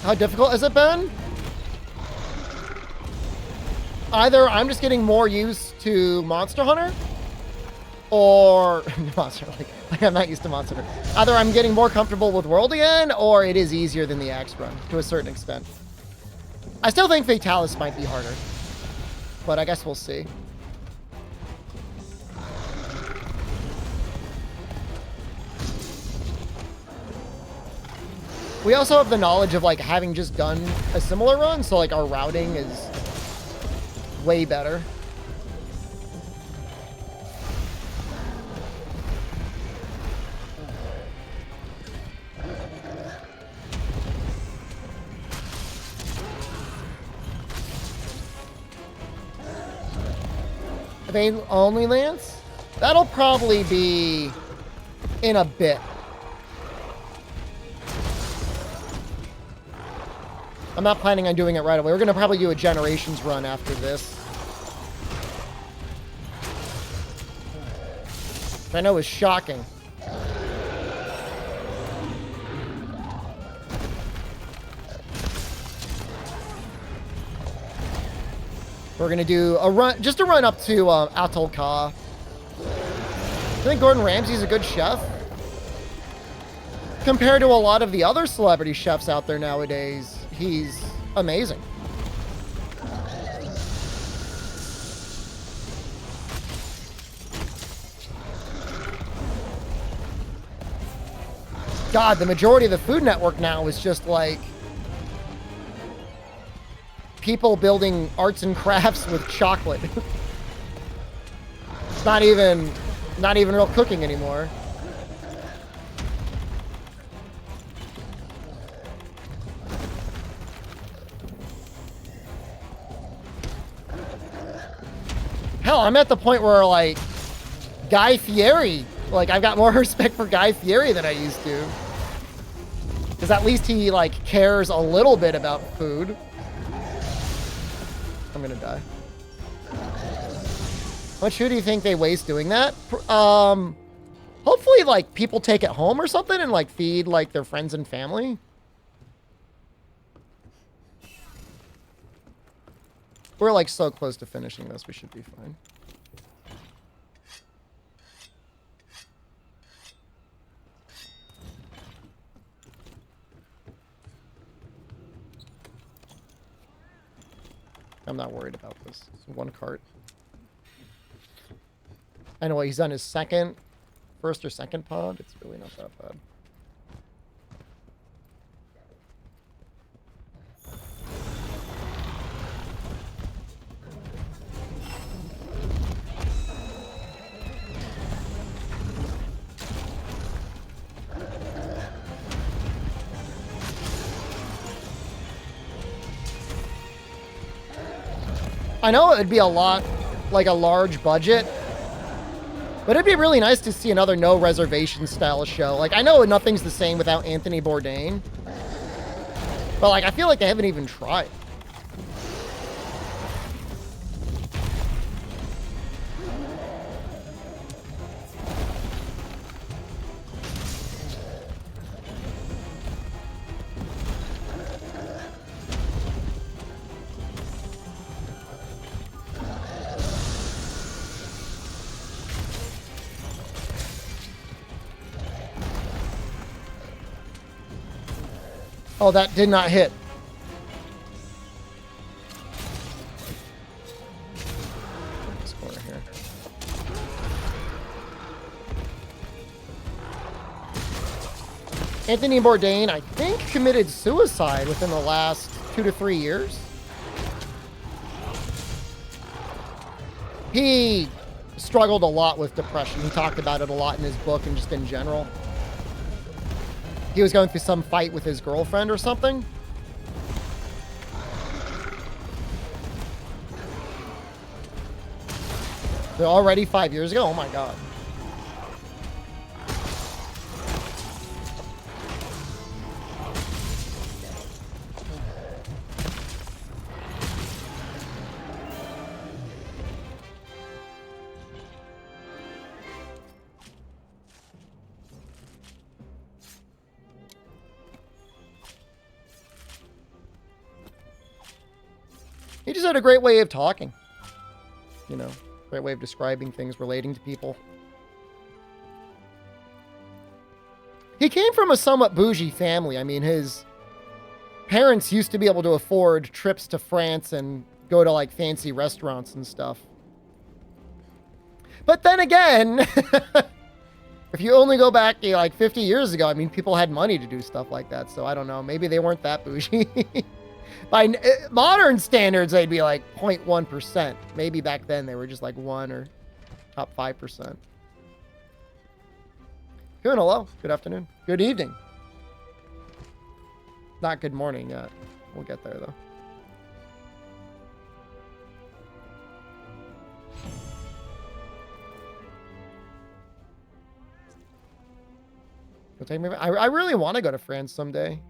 How difficult has it been? Either I'm just getting more used to Monster Hunter, or Monster, like I'm not used to Monster Hunter. Either I'm getting more comfortable with World again, or it is easier than the Axe run to a certain extent. I still think Fatalis might be harder, but I guess we'll see. We also have the knowledge of like having just done a similar run, so like our routing is way better. They only Lance? That'll probably be in a bit. I'm not planning on doing it right away. We're going to probably do a Generations run after this. I know it's shocking. We're going to do a run, just a run up to Atoll Ka. I think Gordon Ramsay's a good chef. Compared to a lot of the other celebrity chefs out there nowadays, he's amazing. God, the majority of the Food Network now is just like people building arts and crafts with chocolate. It's not even real cooking anymore. Hell, I'm at the point where, like, Guy Fieri, like, I've got more respect for Guy Fieri than I used to. Because at least he, like, cares a little bit about food. I'm gonna die. How much food do you think they waste doing that? Hopefully, like, people take it home or something and, like, feed, like, their friends and family. We're, like, so close to finishing this. We should be fine. I'm not worried about this. It's one cart. I know he's on his first or second pod. It's really not that bad. I know it'd be a lot, like a large budget, but it'd be really nice to see another no reservation style show. Like, I know nothing's the same without Anthony Bourdain, but like, I feel like they haven't even tried. Oh, that did not hit. This corner here. Anthony Bourdain, I think, committed suicide within the last 2 to 3 years. He struggled a lot with depression. He talked about it a lot in his book and just in general. He was going through some fight with his girlfriend or something. They're already 5 years ago? Oh my god. He just had a great way of talking. You know, great way of describing things, relating to people. He came from a somewhat bougie family. I mean, his parents used to be able to afford trips to France and go to, like, fancy restaurants and stuff. But then again, if you only go back, you know, like 50 years ago, I mean, people had money to do stuff like that. So I don't know. Maybe they weren't that bougie. By modern standards, they'd be like 0.1%. Maybe back then they were just like 1 or top 5%. Good, hello. Good afternoon. Good evening. Not good morning yet. We'll get there, though. You'll take me back. I really want to go to France someday.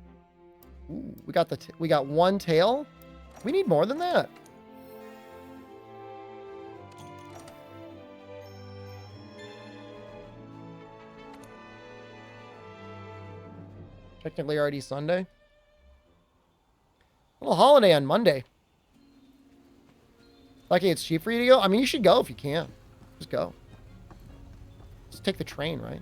Ooh, we got one tail. We need more than that. Technically already Sunday. A little holiday on Monday. Lucky it's cheap for you to go. I mean, you should go if you can. Just go. Just take the train, right?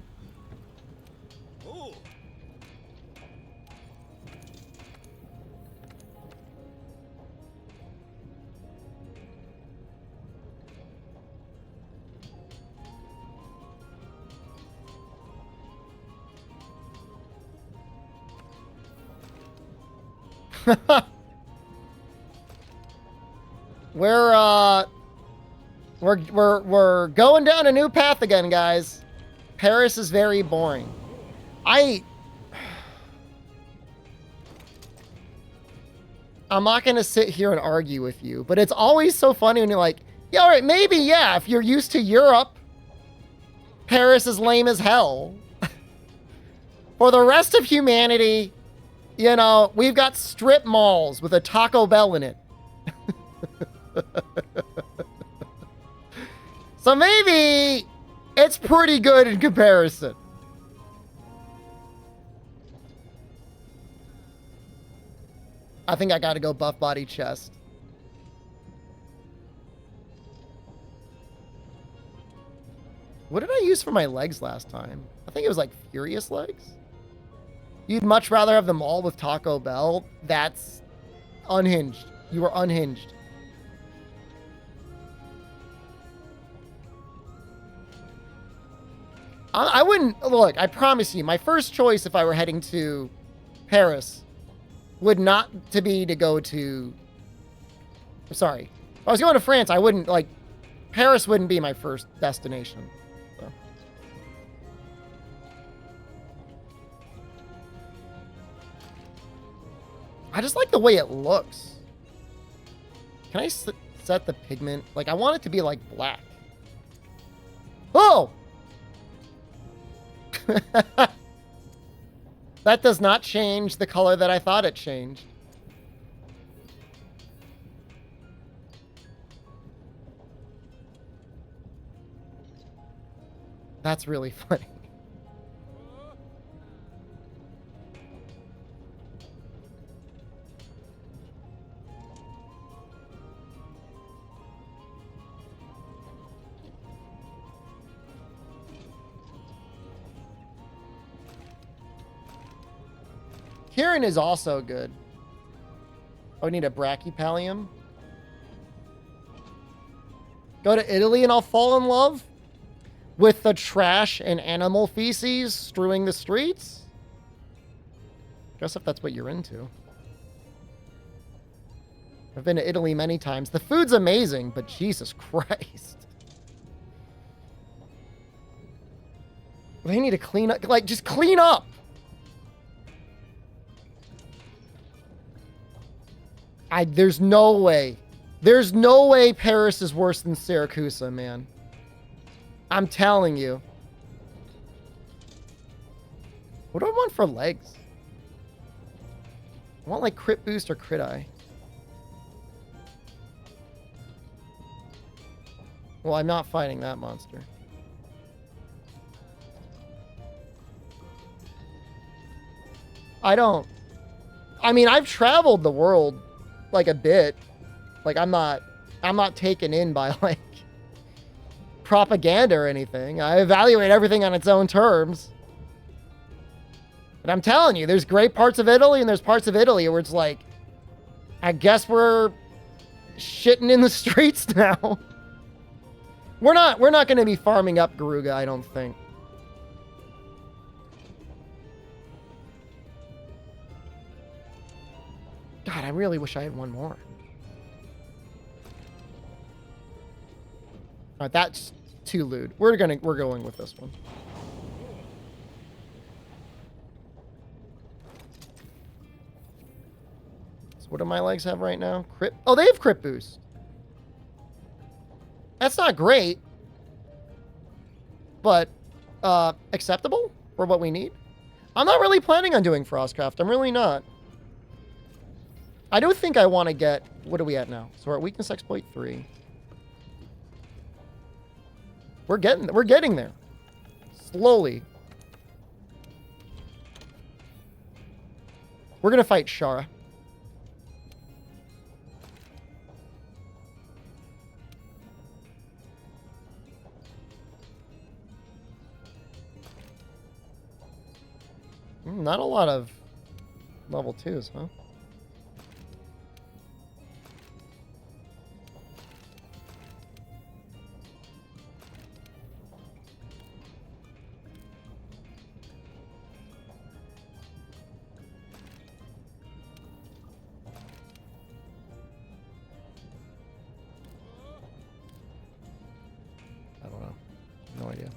We're going down a new path again, guys. Paris is very boring. I'm not gonna sit here and argue with you, but it's always so funny when you're like, yeah, all right, maybe, yeah, if you're used to Europe, Paris is lame as hell. For the rest of humanity, you know, we've got strip malls with a Taco Bell in it. So maybe it's pretty good in comparison. I think I gotta go buff body chest. What did I use for my legs last time? I think it was like Furious legs. You'd much rather have them all with Taco Bell? That's unhinged. You are unhinged. I wouldn't... Look, I promise you, my first choice if I were heading to Paris would not to be to go to... Sorry. If I was going to France, I wouldn't, like... Paris wouldn't be my first destination. So. I just like the way it looks. Can I set the pigment? Like, I want it to be, like, black. Oh! That does not change the color that I thought it changed. That's really funny. Kieran is also good. Oh, we need a brachypallium. Go to Italy and I'll fall in love with the trash and animal feces strewing the streets? Guess if that's what you're into. I've been to Italy many times. The food's amazing, but Jesus Christ. They need to clean up. Like, just clean up. There's no way. There's no way Paris is worse than Syracuse, man. I'm telling you. What do I want for legs? I want like crit boost or crit eye. Well, I'm not fighting that monster. I mean, I've traveled the world like a bit. Like I'm not taken in by like propaganda or anything. I evaluate everything on its own terms. But I'm telling you, there's great parts of Italy and there's parts of Italy where it's like, I guess we're shitting in the streets now. We're not going to be farming up Garuga, I don't think. God, I really wish I had one more. All right, that's too lewd. We're going with this one. So what do my legs have right now? Crit. Oh, they have crit boost. That's not great, but acceptable for what we need. I'm not really planning on doing Frostcraft. I'm really not. I do think I want to get... What are we at now? So we're at weakness exploit 3. We're getting there. Slowly. We're going to fight Shara. Not a lot of level 2s, huh? I don't know. No idea.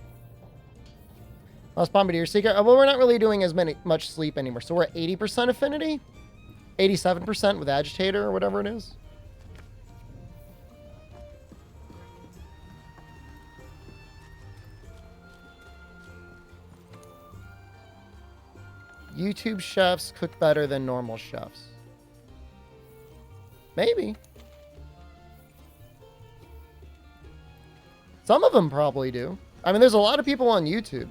Lost Bombardier Seeker. Well, we're not really doing as much sleep anymore. So we're at 80% affinity? 87% with Agitator or whatever it is. YouTube chefs cook better than normal chefs. Maybe. Some of them probably do. I mean, there's a lot of people on YouTube.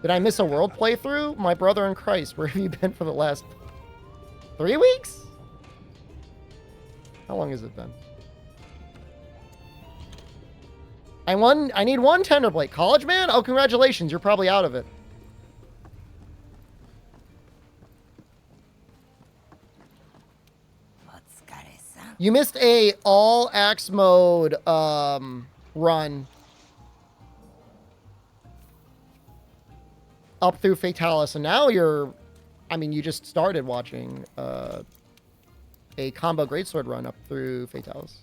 Did I miss a world playthrough? My brother in Christ, where have you been for the last 3 weeks? How long has it been? I need one tender plate. College man? Oh, congratulations. You're probably out of it. You missed a all axe mode run up through Fatalis, and now you're, I mean, you just started watching a combo Greatsword run up through Fatalis.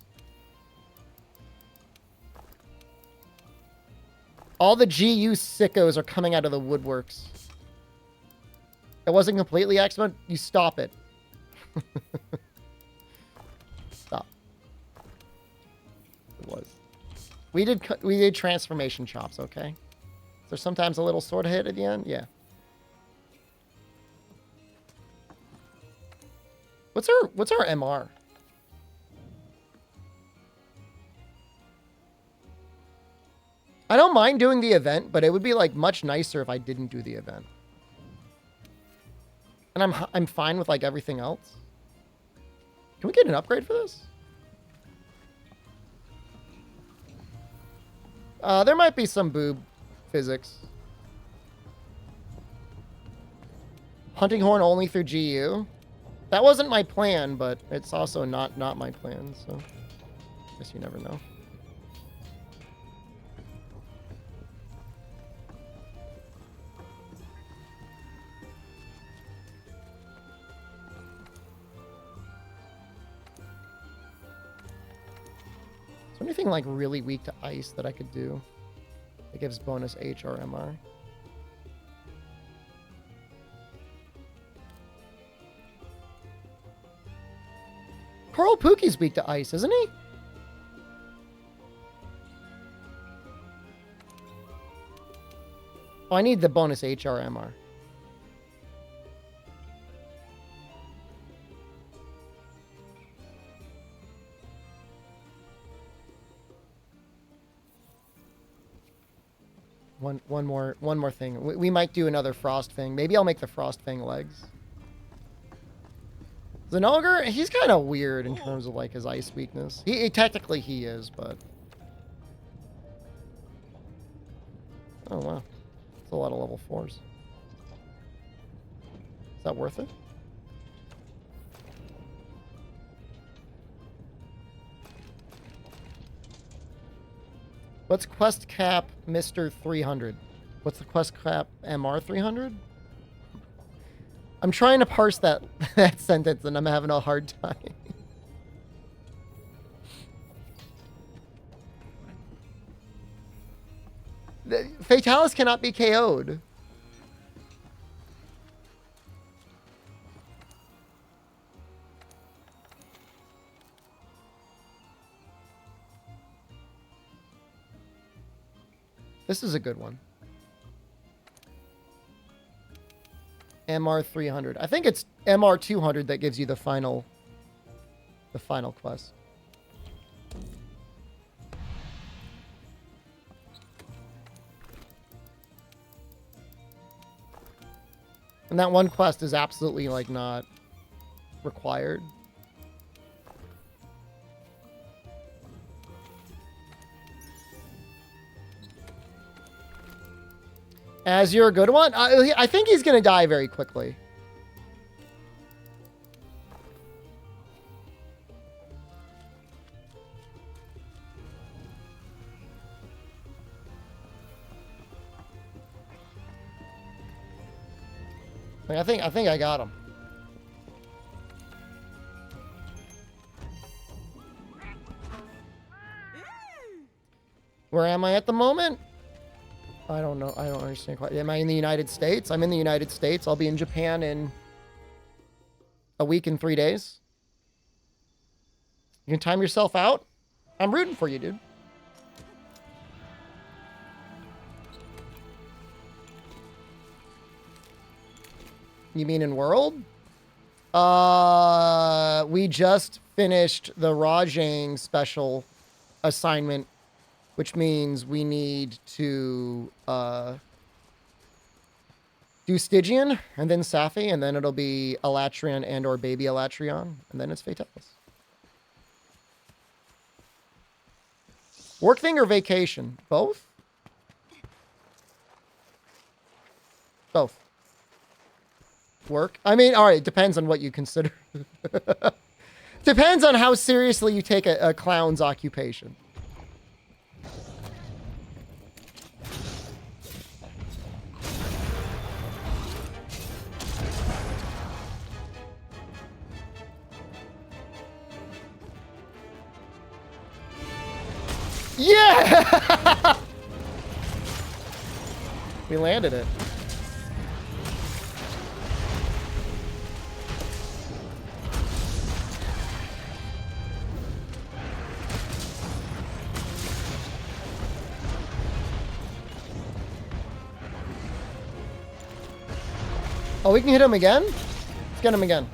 All the GU sickos are coming out of the woodworks. It wasn't completely axe mode. You stop it. Stop. It was. We did transformation chops, okay? Is there sometimes a little sword hit at the end? Yeah. What's our MR? I don't mind doing the event, but it would be like much nicer if I didn't do the event. And I'm fine with like everything else. Can we get an upgrade for this? There might be some boob physics. Hunting horn only through GU. That wasn't my plan, but it's also not my plan, so I guess you never know. Is there anything like really weak to ice that I could do that gives bonus H or MR? Oh, Pookie's weak to ice, isn't he? Oh, I need the bonus HRMR. One more thing. We might do another frost thing. Maybe I'll make the frost thing legs. Zenogre, he's kind of weird in terms of like his ice weakness. Technically he is, but oh wow, that's a lot of level 4s. Is that worth it? What's quest cap Mr. 300? What's the quest cap MR 300? I'm trying to parse that that sentence and I'm having a hard time. Fatalis cannot be KO'd. This is a good one. MR 300. I think it's MR 200 that gives you the final quest. And that one quest is absolutely like not required. As you're a good one? I think he's going to die very quickly. I think I got him. Where am I at the moment? I don't know. I don't understand quite. Am I in the United States? I'm in the United States. I'll be in Japan in a week and 3 days. You can time yourself out. I'm rooting for you, dude. You mean in world? We just finished the Rajang special assignment, which means we need to do Stygian, and then Safi, and then it'll be Elatrion and or Baby Elatrion, and then it's Fatalis. Work thing or vacation? Both? Both. Work? I mean, all right, it depends on what you consider. Depends on how seriously you take a clown's occupation. Yeah! We landed it. Oh, we can hit him again? Let's get him again.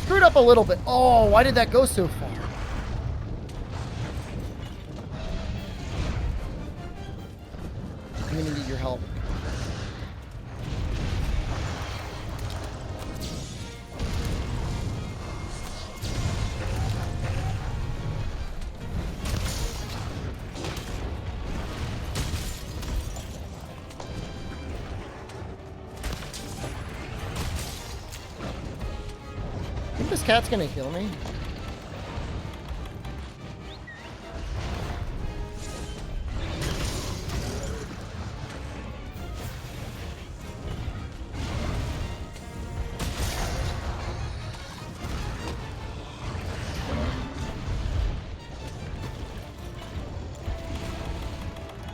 Screwed up a little bit. Oh, why did that go so far? I'm gonna need your help. I think this cat's gonna heal me.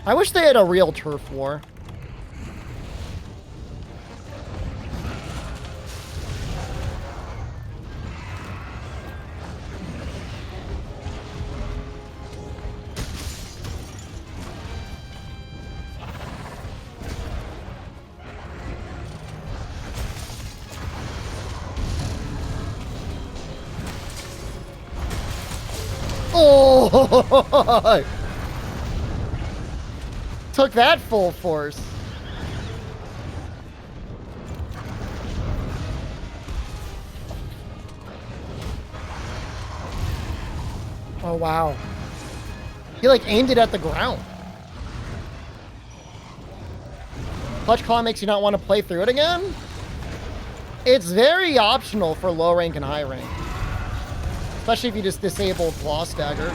I wish they had a real turf war. Oh! Took that full force. Oh, wow. He, like, aimed it at the ground. Clutch Claw makes you not want to play through it again? It's very optional for low rank and high rank. Especially if you just disable Claw Stagger.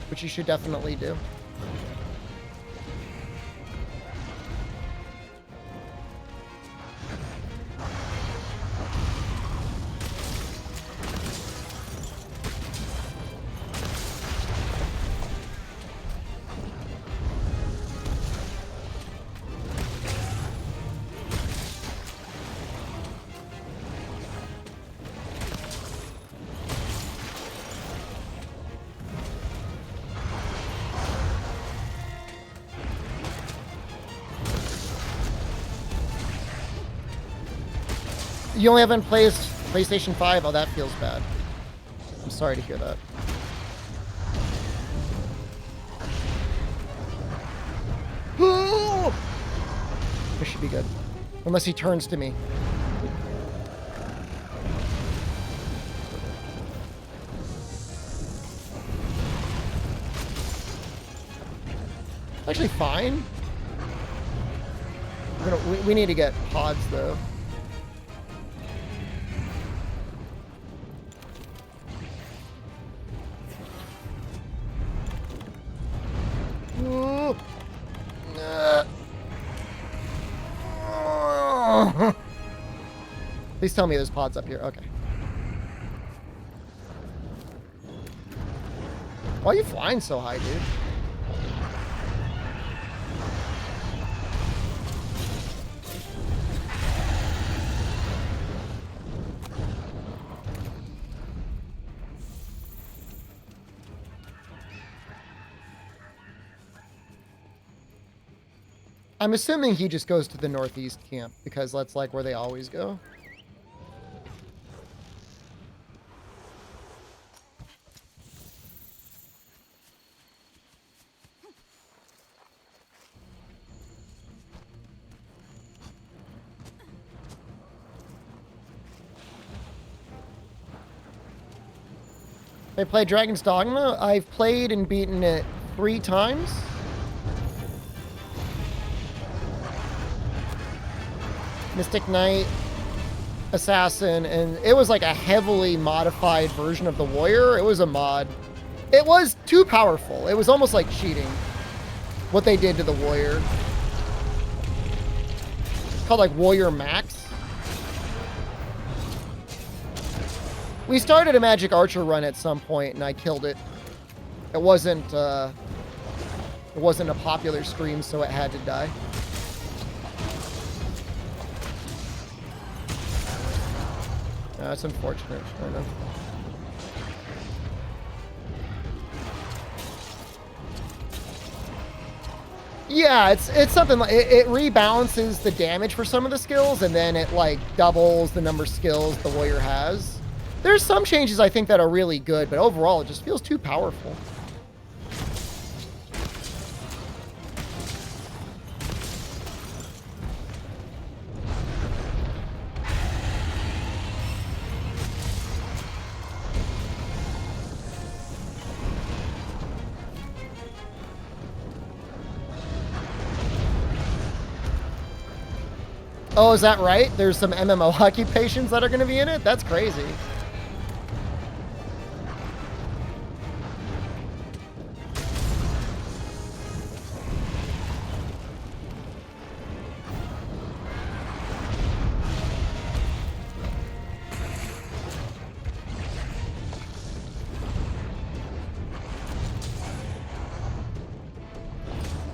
Which you should definitely do. You only haven't played PlayStation 5? Oh, that feels bad. I'm sorry to hear that. This should be good. Unless he turns to me. Actually fine. We need to get pods though. Please tell me there's pods up here. Okay. Why are you flying so high, dude? I'm assuming he just goes to the northeast camp because that's like where they always go. I played Dragon's Dogma. I've played and beaten it 3 times. Mystic Knight, Assassin, and it was like a heavily modified version of the Warrior. It was a mod. It was too powerful. It was almost like cheating what they did to the Warrior. It's called like Warrior Max. We started a Magic Archer run at some point and I killed it. It wasn't a popular stream, so it had to die. That's unfortunate. I know. Yeah, it's something like it rebalances the damage for some of the skills, and then it like doubles the number of skills the warrior has. There's some changes I think that are really good, but overall it just feels too powerful. Oh, is that right? There's some MMO occupations that are going to be in it? That's crazy.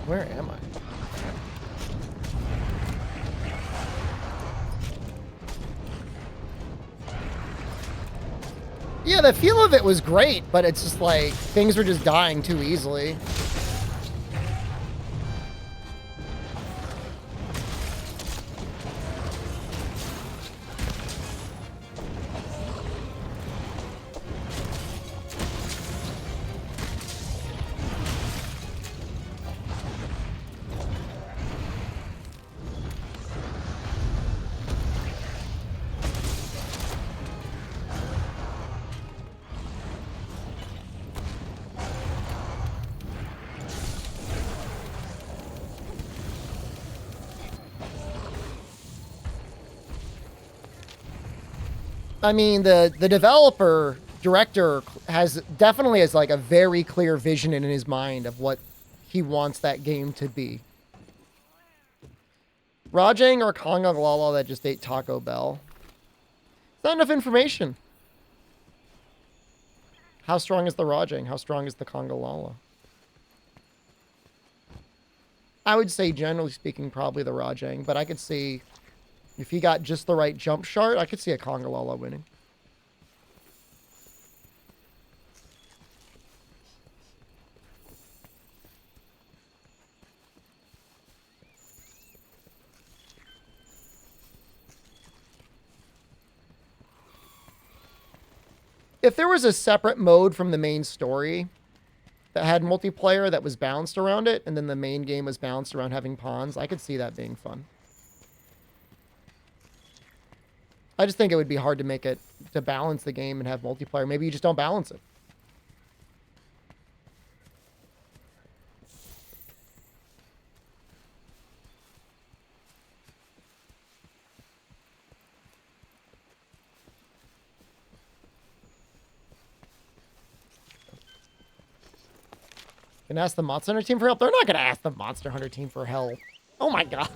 Where am I? Yeah, the feel of it was great, but it's just like things were just dying too easily. I mean, the developer director definitely has like a very clear vision in his mind of what he wants that game to be. Rajang or Konga Lala that just ate Taco Bell. Not enough information. How strong is the Rajang? How strong is the Konga Lala? I would say, generally speaking, probably the Rajang, but I could see if he got just the right jump shot, I could see a Konga Lala winning. If there was a separate mode from the main story that had multiplayer that was balanced around it, and then the main game was balanced around having pawns, I could see that being fun. I just think it would be hard to make it, to balance the game and have multiplayer. Maybe you just don't balance it. Can ask the Monster Hunter team for help? They're not going to ask the Monster Hunter team for help. Oh my god.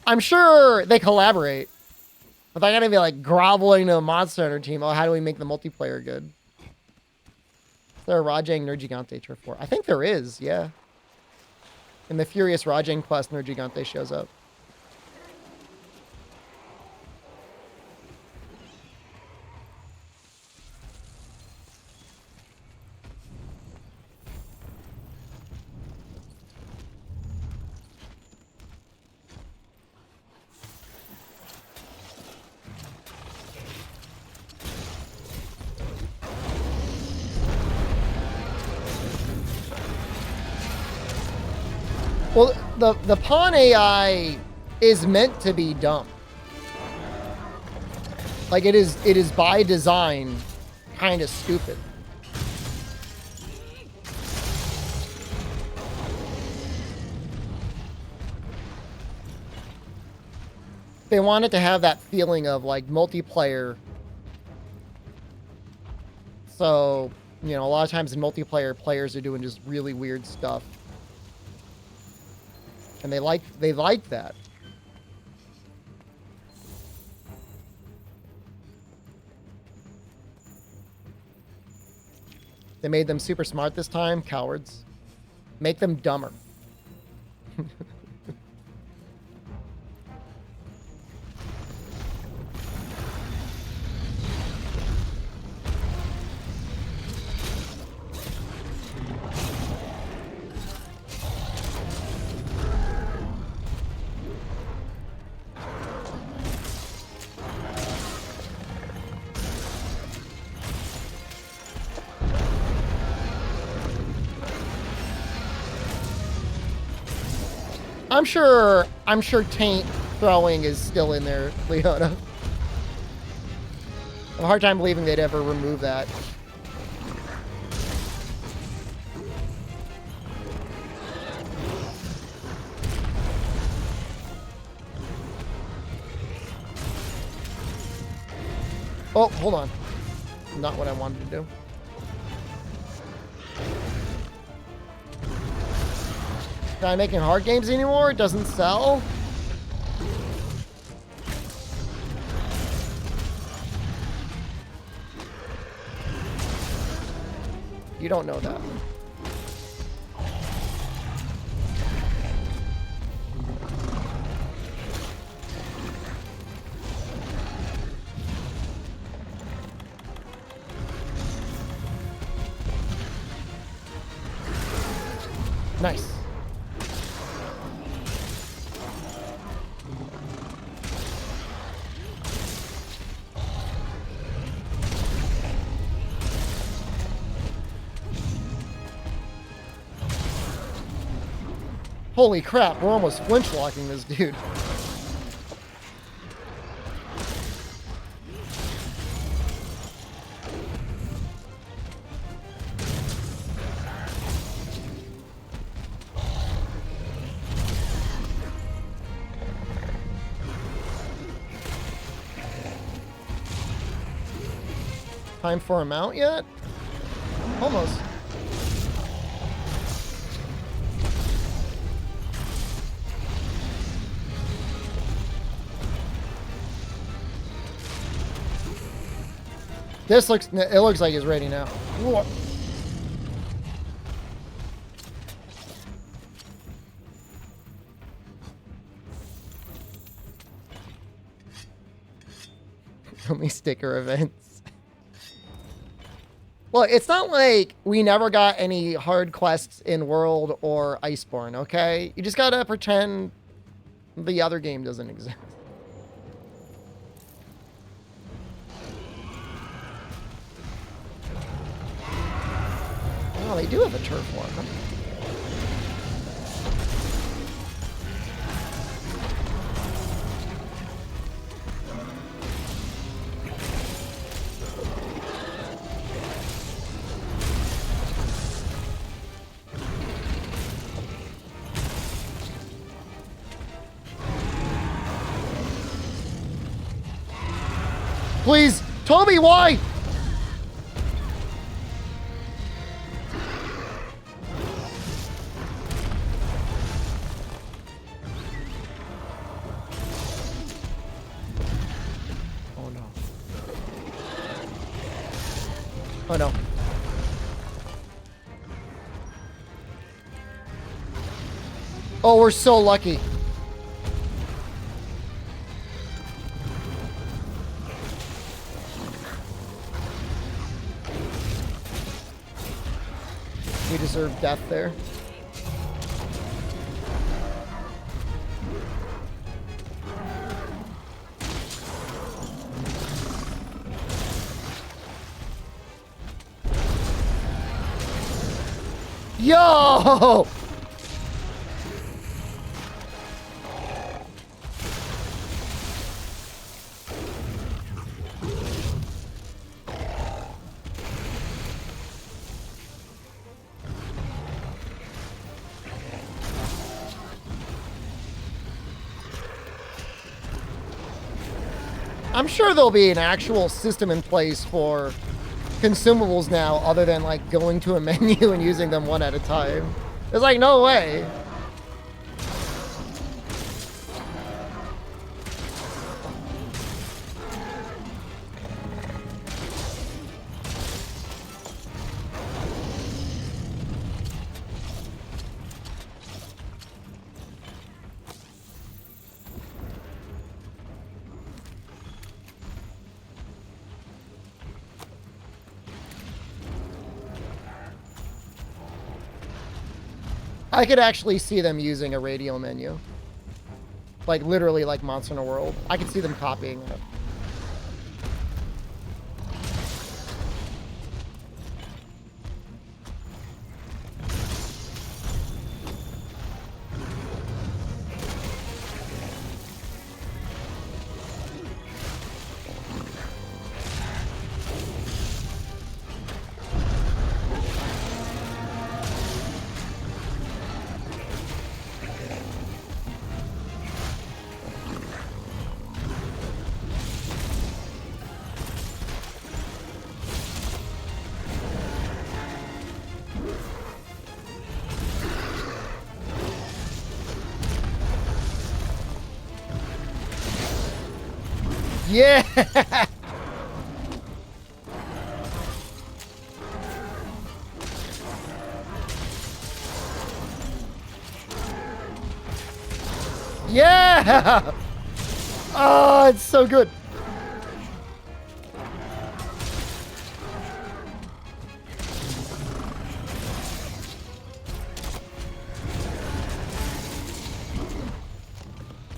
I'm sure they collaborate. But they're going to be like groveling to the Monster Hunter team. Oh, how do we make the multiplayer good? Is there a Rajang Nergigante Turf War? I think there is, yeah. In the Furious Rajang quest, Nergigante shows up. Well, the pawn AI is meant to be dumb. Like it is by design kind of stupid. They want it to have that feeling of like multiplayer. So, you know, a lot of times in multiplayer, players are doing just really weird stuff. And they like that. They made them super smart this time, cowards. Make them dumber. I'm sure taint throwing is still in there, Leona. I have a hard time believing they'd ever remove that. Oh, hold on. Not what I wanted to do. Not making hard games anymore? It doesn't sell? You don't know that. Nice. Holy crap, we're almost flinch locking this dude. Time for a mount yet? Almost. It looks like he's ready now. Whoa. Only sticker events. Well, it's not like we never got any hard quests in World or Iceborne, okay? You just gotta pretend the other game doesn't exist. Oh, they do have a turf one. Huh? Please, Toby, why? Oh no. Oh no. Oh, we're so lucky. We deserve death there. Yo! I'm sure there'll be an actual system in place for consumables now other than like going to a menu and using them one at a time. There's like no way. I could actually see them using a radio menu. Like, literally like Monster Hunter World. I could see them copying it. Yeah! Yeah! Oh, it's so good.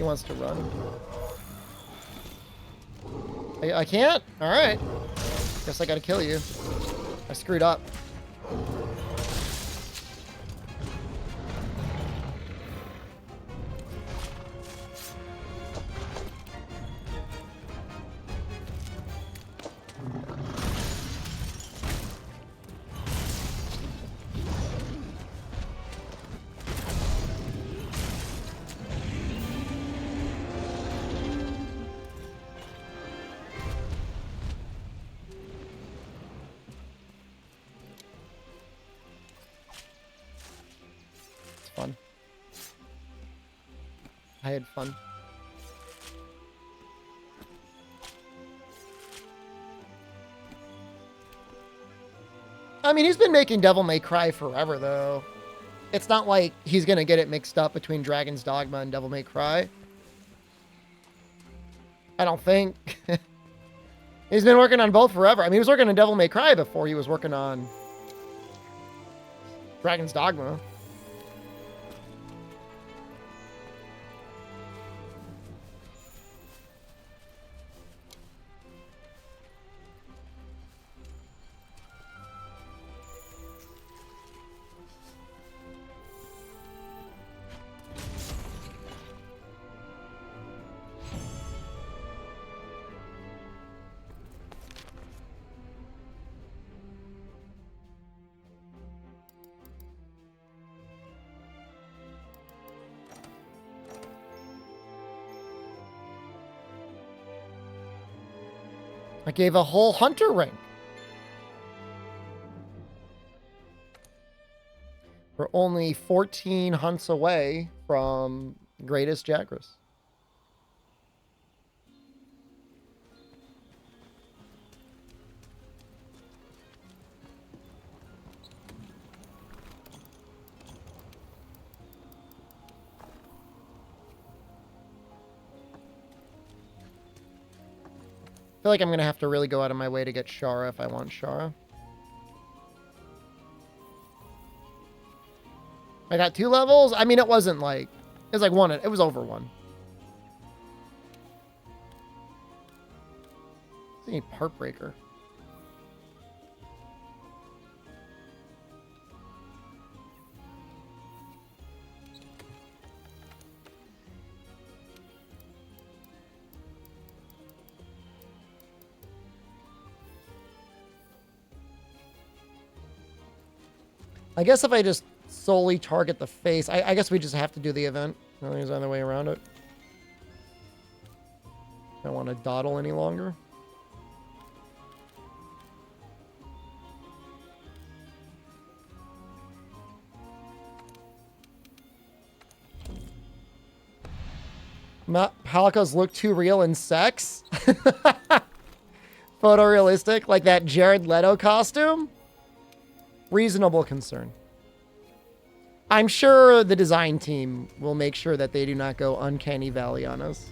He wants to run. I can't? Alright. Guess I gotta kill you. I screwed up. Fun. I had fun. I mean, he's been making Devil May Cry forever, though. It's not like he's gonna get it mixed up between Dragon's Dogma and Devil May Cry. I don't think. He's been working on both forever. I mean, he was working on Devil May Cry before he was working on Dragon's Dogma. I gave a whole hunter rank. We're only 14 hunts away from Greatest Jagras. I feel like I'm going to have to really go out of my way to get Shara if I want Shara. I got 2 levels? I mean, it wasn't like... It was like 1. It was over 1. It's a Heartbreaker. I guess if I just solely target the face, I guess we just have to do the event. I don't think there's no other way around it. I don't want to dawdle any longer. Palicos look too real in sex? Photorealistic? Like that Jared Leto costume? Reasonable concern. I'm sure the design team will make sure that they do not go uncanny valley on us.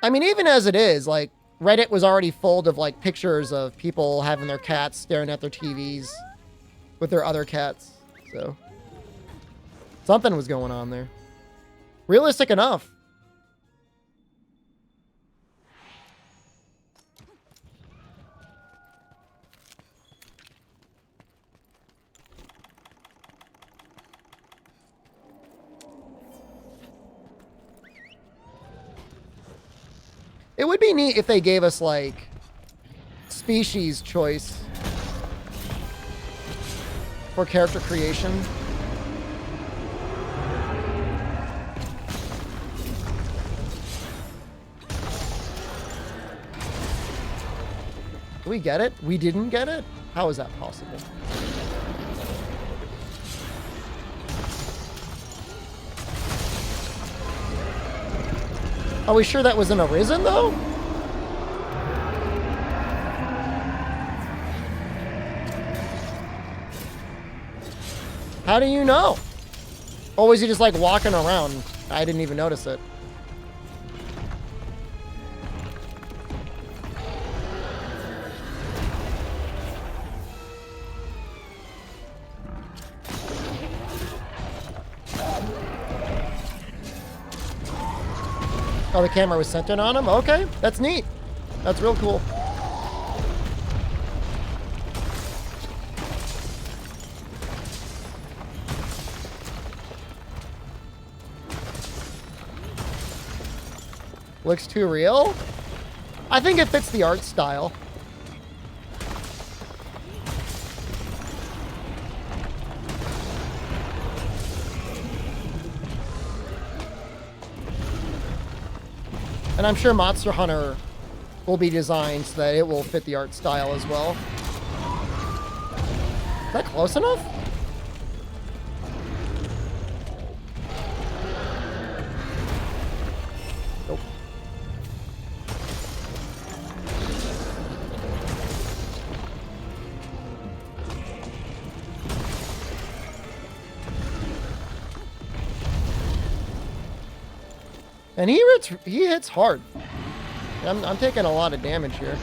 I mean, even as it is, like, Reddit was already full of, like, pictures of people having their cats staring at their TVs with their other cats. So, something was going on there. Realistic enough. It would be neat if they gave us, like, species choice for character creation. Did we get it? We didn't get it? How is that possible? Are we sure that was an Arisen, though? How do you know? Or was he just, like, walking around? I didn't even notice it. Oh, the camera was centered on him? Okay, that's neat. That's real cool. Looks too real? I think it fits the art style. And I'm sure Monster Hunter will be designed so that it will fit the art style as well. Is that close enough? Nope. And he hits hard. I'm taking a lot of damage here.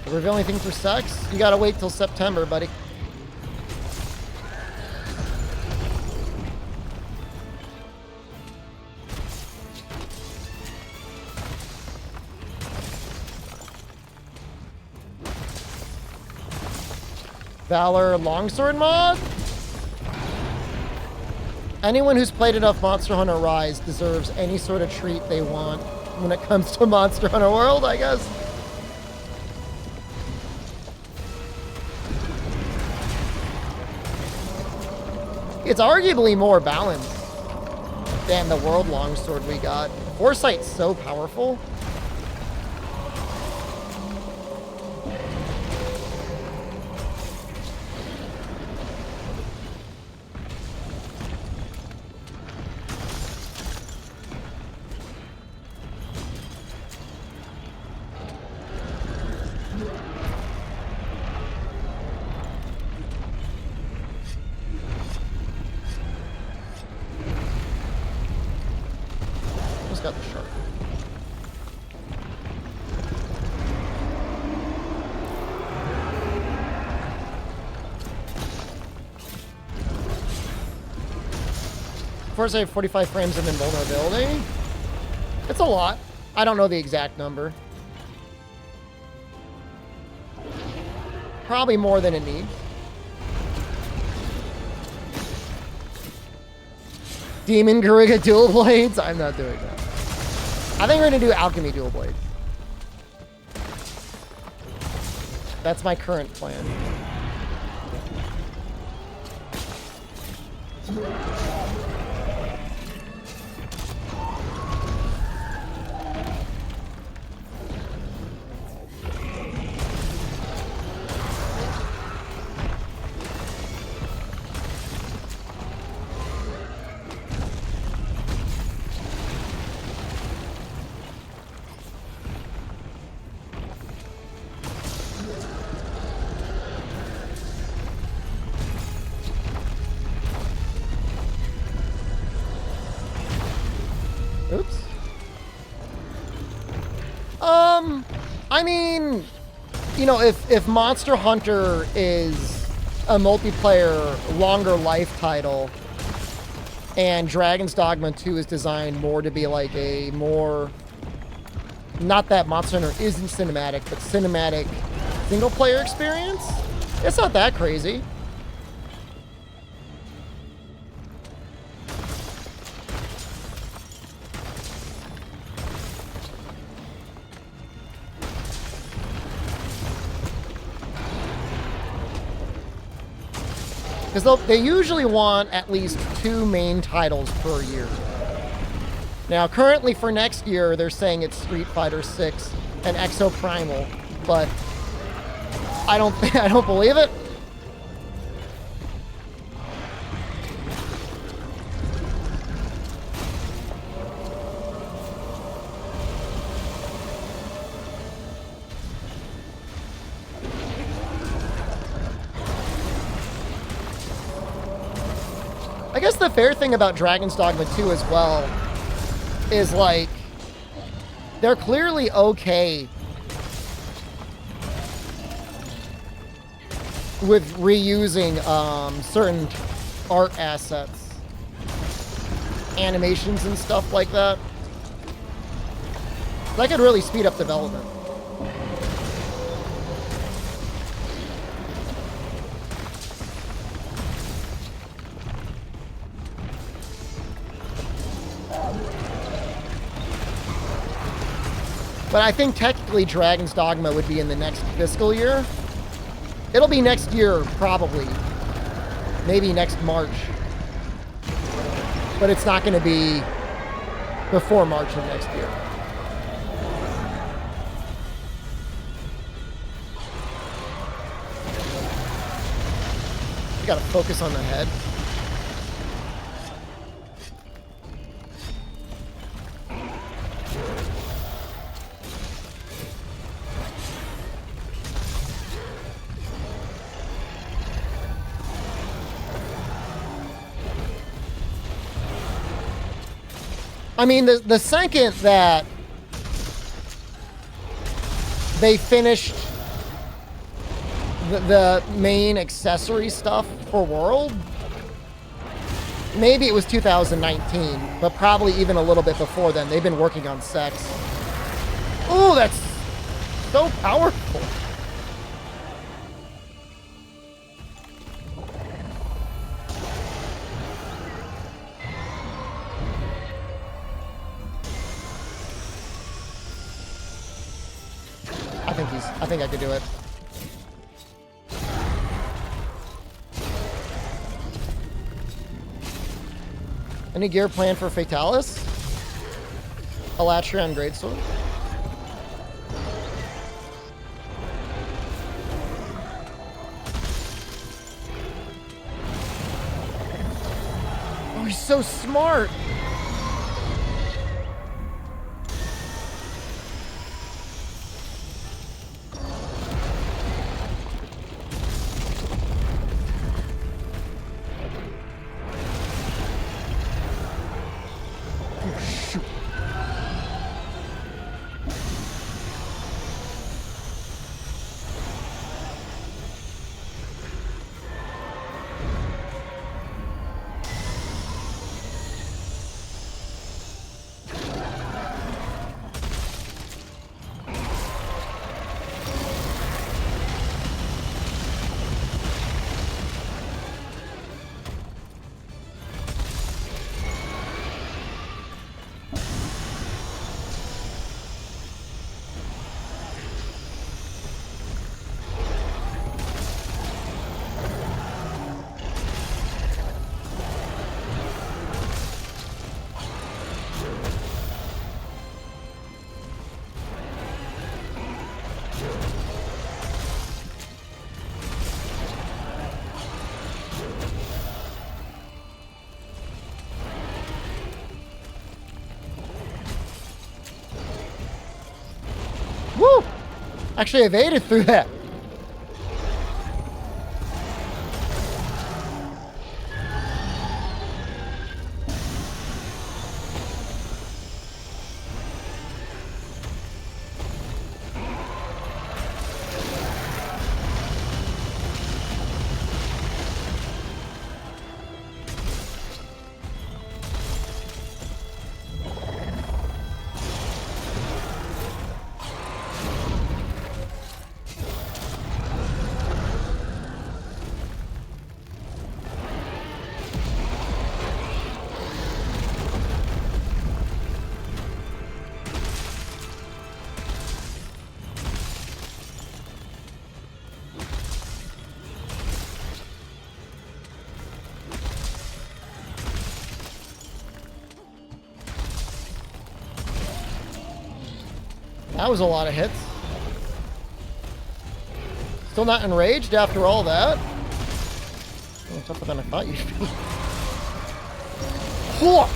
Reveal anything for sex? You gotta wait till September, buddy. Valor Longsword mod? Anyone who's played enough Monster Hunter Rise deserves any sort of treat they want when it comes to Monster Hunter World, I guess. It's arguably more balanced than the World Longsword we got. Foresight's so powerful. Got the shark. Of course, I have 45 frames of invulnerability. It's a lot. I don't know the exact number. Probably more than it needs. Demon Garriga dual blades? I'm not doing that. I think we're gonna do alchemy dual blades. That's my current plan. Oops. I mean, you know, if Monster Hunter is a multiplayer, longer life title, and Dragon's Dogma 2 is designed more to be like a more, not that Monster Hunter isn't cinematic, but cinematic single-player experience, it's not that crazy. Because they usually want at least 2 main titles per year. Now, currently for next year, they're saying it's Street Fighter 6 and Exo Primal, but I don't believe it. I guess the fair thing about Dragon's Dogma 2 as well is, like, they're clearly okay with reusing certain art assets, animations and stuff like that. That could really speed up development. But I think technically Dragon's Dogma would be in the next fiscal year. It'll be next year, probably. Maybe next March. But it's not going to be before March of next year. You gotta focus on the head. I mean, the second that they finished the main accessory stuff for World, maybe it was 2019, but probably even a little bit before then. They've been working on sex. Ooh, that's so powerful. I think I could do it. Any gear plan for Fatalis? Elatria and Greatsword? Oh, he's so smart. Woo! Actually evaded through that. That was a lot of hits. Still not enraged after all that. Oh, tougher than I thought you'd be. Whoa!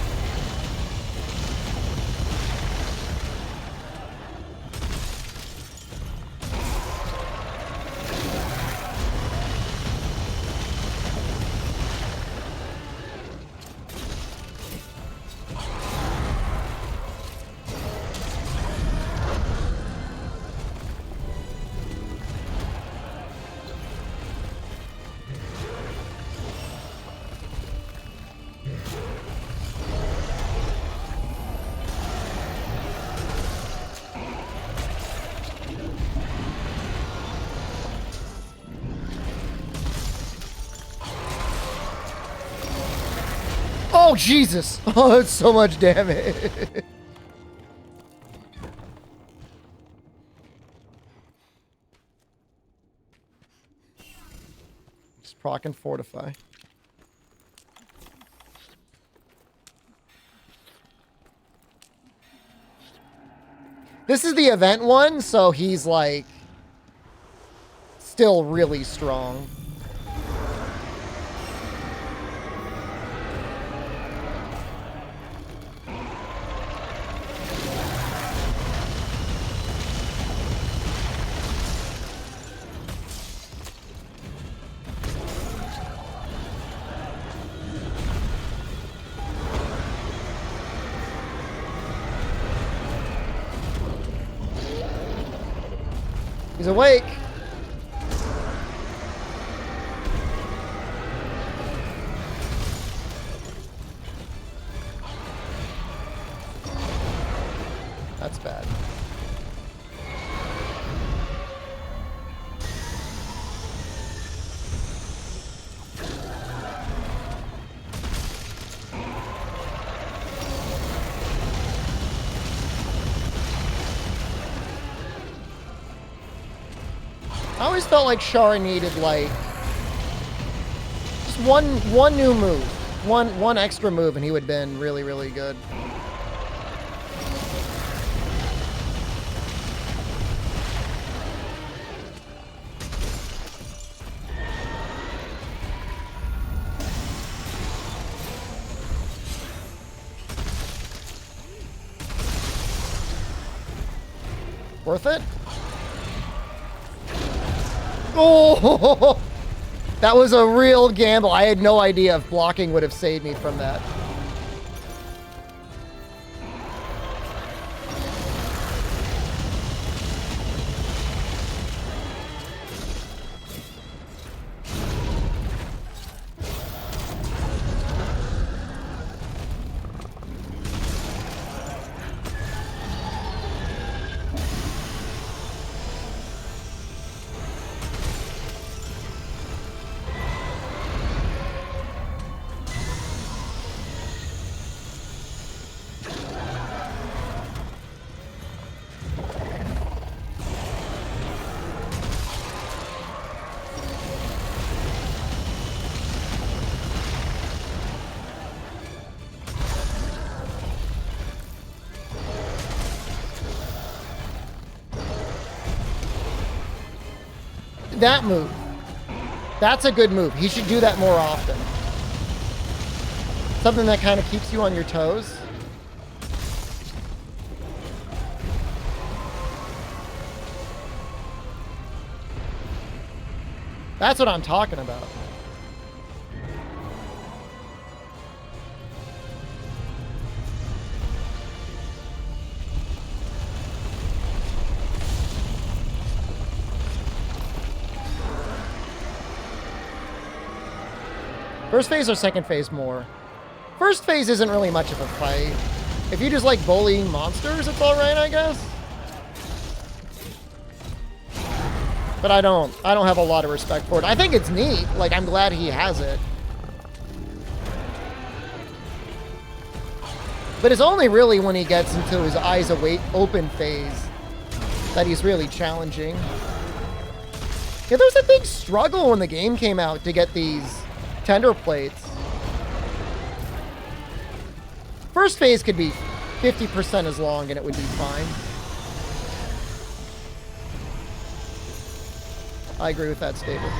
Oh, Jesus. Oh, it's so much damage. Just proc and fortify. This is the event one, so he's like still really strong. He's awake. That's bad. I always felt like Shara needed like just one new move, one extra move, and he would have been really, really good. Worth it? Oh, that was a real gamble. I had no idea if blocking would have saved me from that. That move. That's a good move. He should do that more often. Something that kind of keeps you on your toes. That's what I'm talking about. First phase or second phase more? First phase isn't really much of a fight. If you just like bullying monsters, it's alright, I guess. But I don't have a lot of respect for it. I think it's neat. Like, I'm glad he has it. But it's only really when he gets into his eyes open phase that he's really challenging. Yeah, there's a big struggle when the game came out to get these tender plates. First phase could be 50% as long and it would be fine. I agree with that statement.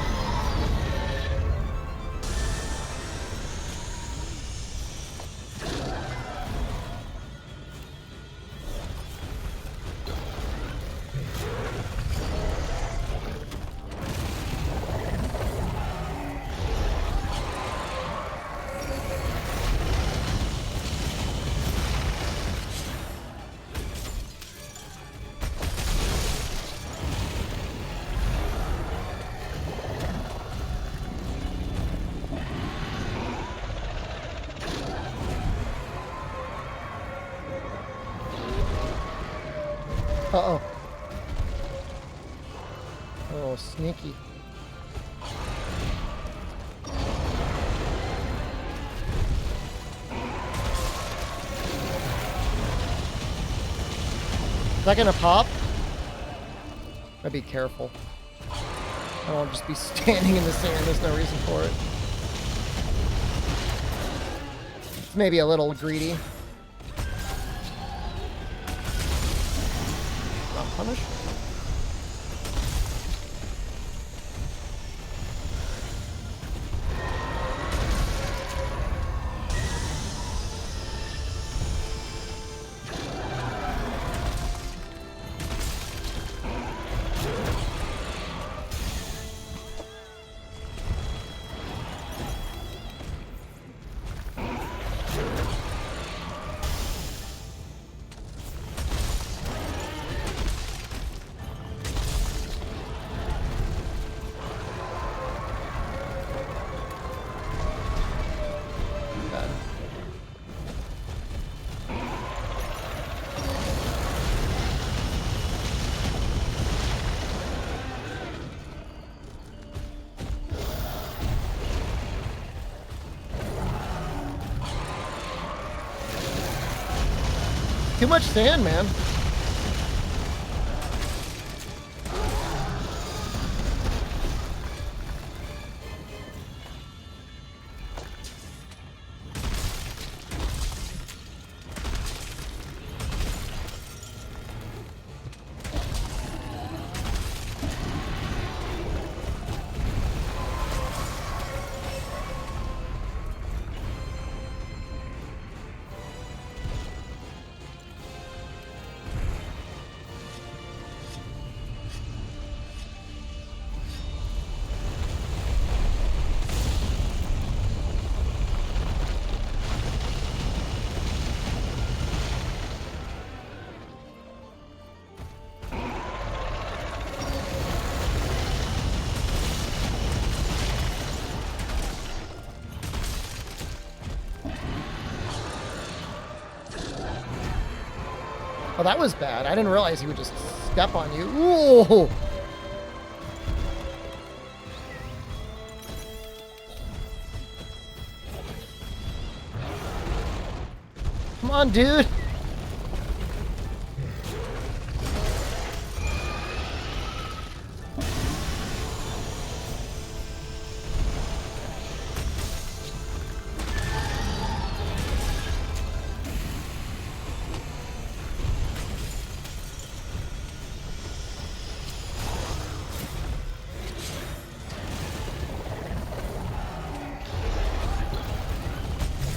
Uh-oh. Oh, sneaky. Is that gonna pop? Gotta be careful. I don't want to just be standing in the sand. There's no reason for it. It's maybe a little greedy. Not punish. Too much sand, man. Oh, that was bad. I didn't realize he would just step on you. Ooh! Come on, dude.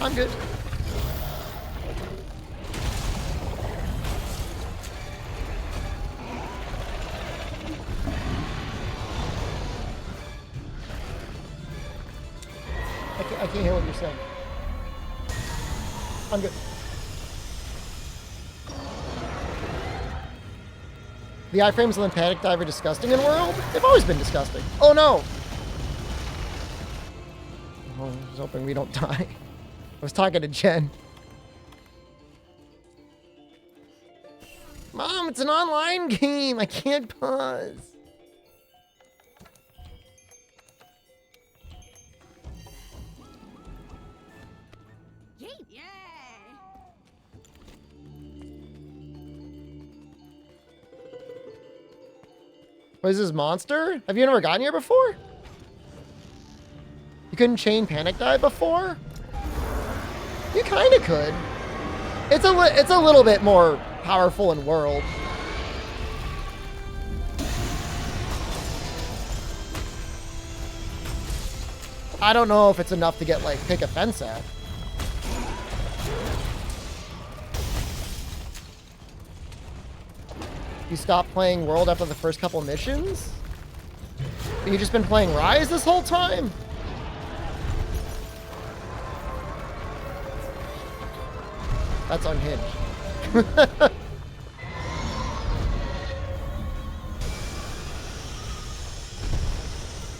I'm good. I can't hear what you're saying. I'm good. The iframes of lymphatic dive are disgusting in World? They've always been disgusting. Oh no! Oh, I was hoping we don't die. I was talking to Jen. Mom, it's an online game. I can't pause. Yay! Yay! What is this monster? Have you never gotten here before? You couldn't chain panic dive before? You kind of could. It's a little bit more powerful in World. I don't know if it's enough to get like pick a fence at. You stopped playing World after the first couple missions? You just been playing Rise this whole time? That's unhinged.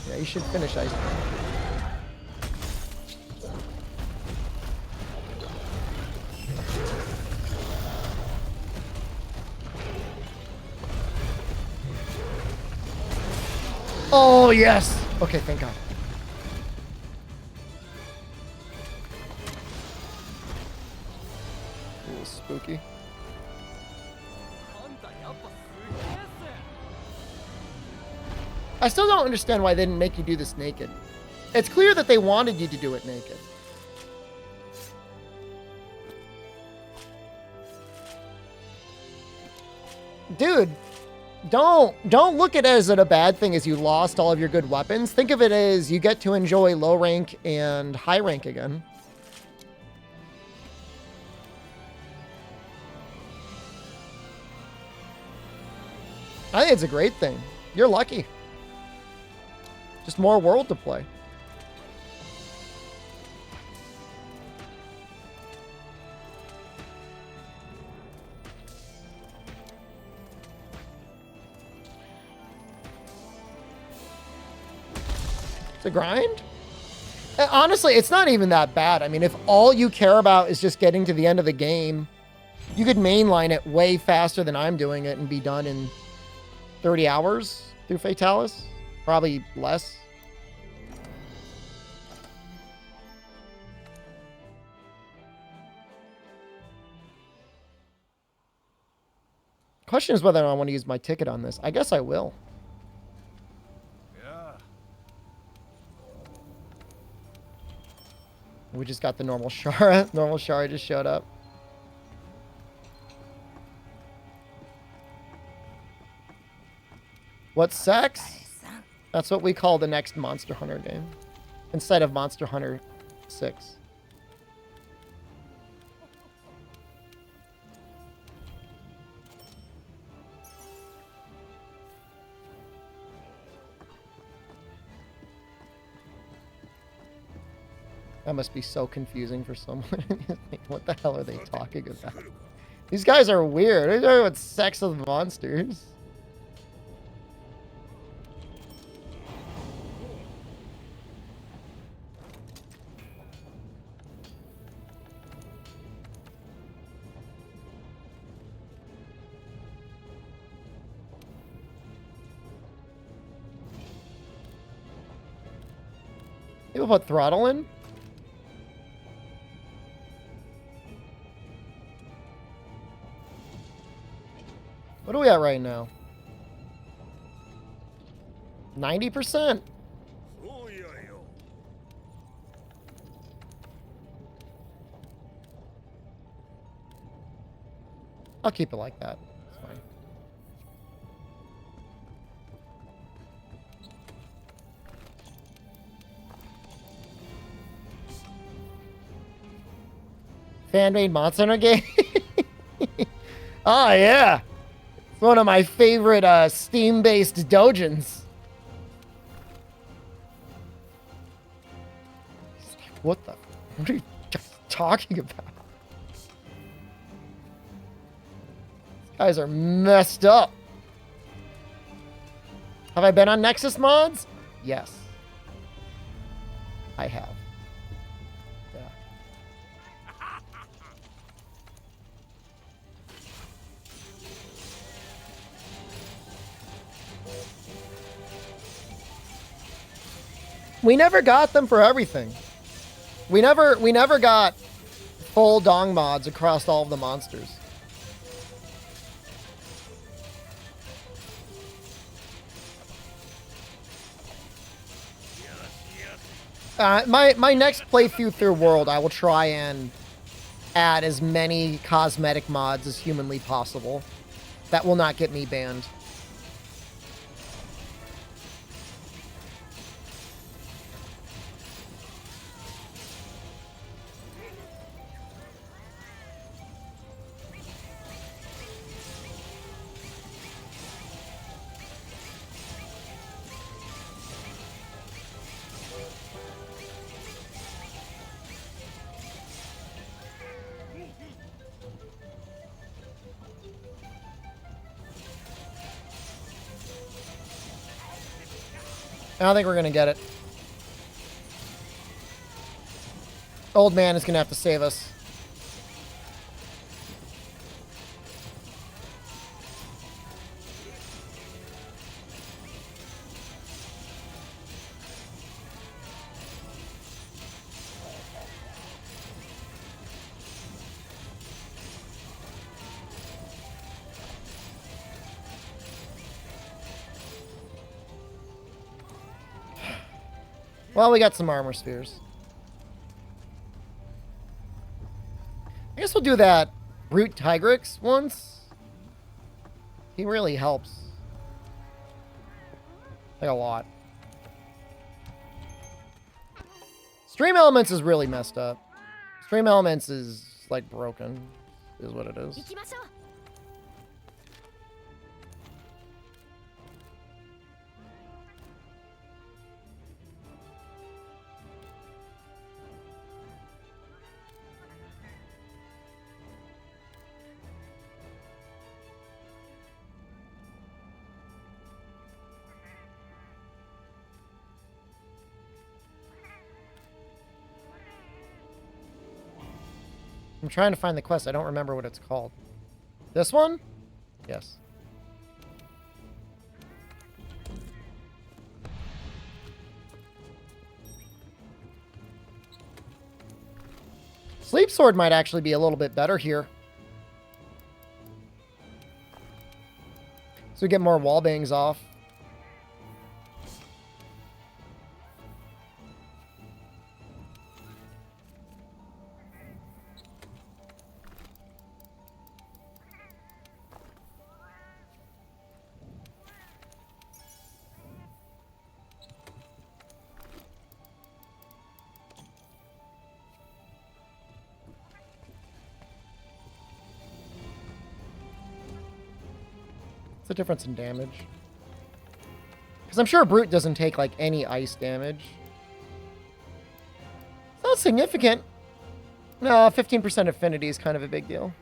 Yeah, you should finish Ice Cream. Oh, yes! Okay, thank God. A little spooky. I still don't understand why they didn't make you do this naked. It's clear that they wanted you to do it naked. Dude, don't look at it as a bad thing as you lost all of your good weapons. Think of it as you get to enjoy low rank and high rank again. I think it's a great thing. You're lucky. Just more world to play. It's a grind? Honestly, it's not even that bad. I mean, if all you care about is just getting to the end of the game, you could mainline it way faster than I'm doing it and be done in 30 hours through Fatalis. Probably less. Question is whether I want to use my ticket on this. I guess I will. Yeah. We just got the normal Shara. Normal Shara just showed up. What's sex? That's what we call the next Monster Hunter game. Instead of Monster Hunter 6. That must be so confusing for someone. Like, what the hell are they talking about? These guys are weird. They're talking about sex with monsters. People put throttle in? What are we at right now? 90%. I'll keep it like that. It's fine. Fan-made Monster Hunter game? Oh, yeah. It's one of my favorite Steam-based dojins. What are you guys talking about? These guys are messed up. Have I been on Nexus mods? Yes. I have. Yeah. We never got them for everything. We never got full dong mods across all of the monsters. My next playthrough through World, I will try and add as many cosmetic mods as humanly possible. That will not get me banned. I don't think we're gonna get it. Old man is gonna have to save us. Well, we got some armor spheres. I guess we'll do that Brute Tigrix once. He really helps. Like a lot. Stream Elements is really messed up. Stream Elements is like broken. Is what it is. 行きましょう。 I'm trying to find the quest. I don't remember what it's called. This one? Yes. Sleep Sword might actually be a little bit better here. So we get more wall bangs off. What's the difference in damage? Because I'm sure Brute doesn't take, like, any ice damage. It's not significant. No, 15% affinity is kind of a big deal.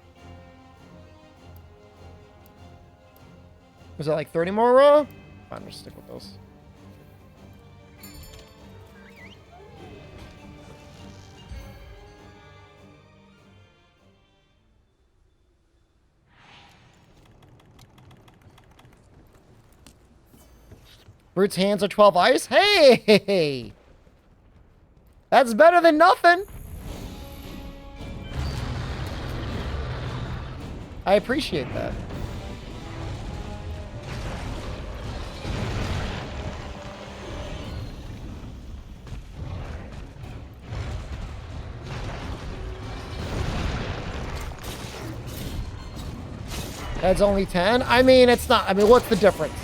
Was it like 30 more raw? Fine, we'll stick with those. Brute's hands are 12 ice? Hey! That's better than nothing! I appreciate that. That's only 10? I mean, it's not. I mean, what's the difference?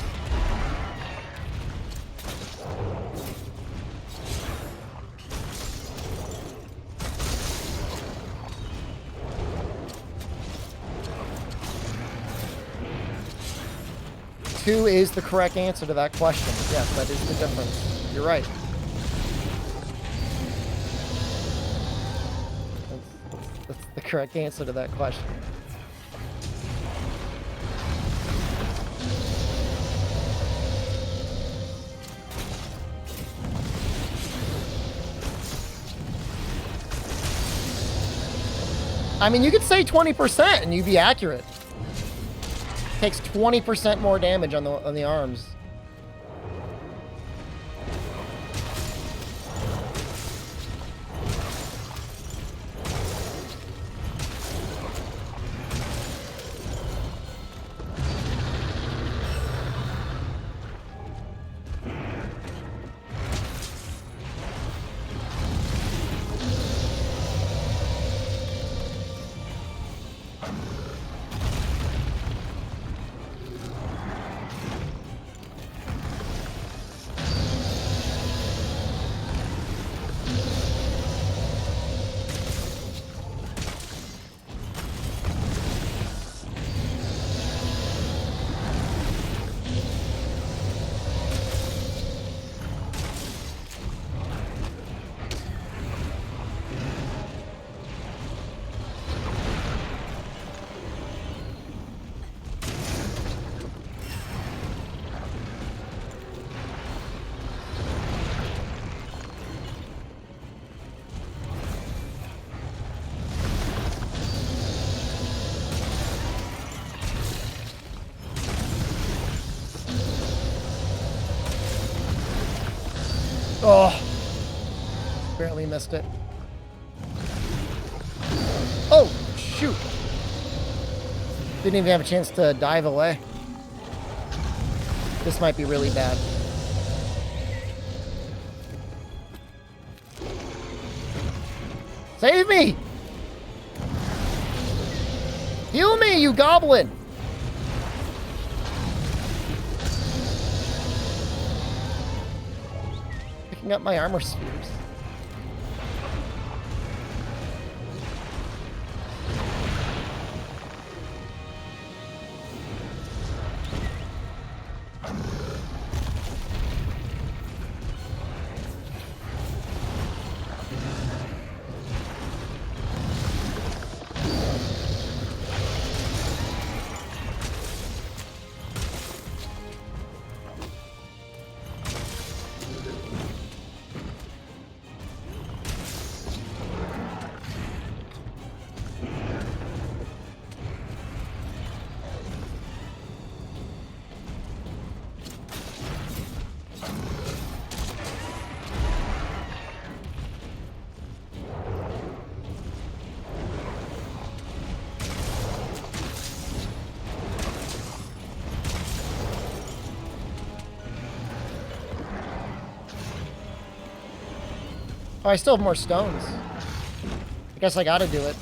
Two is the correct answer to that question. Yes, that is the difference. You're right. That's the correct answer to that question. I mean, you could say 20% and you'd be accurate. Takes 20% more damage on the arms. Oh, barely missed it. Oh, shoot. Didn't even have a chance to dive away. This might be really bad. Save me! Heal me, you goblin! Picking up my armor spheres. Oh, I still have more stones. I guess I gotta do it.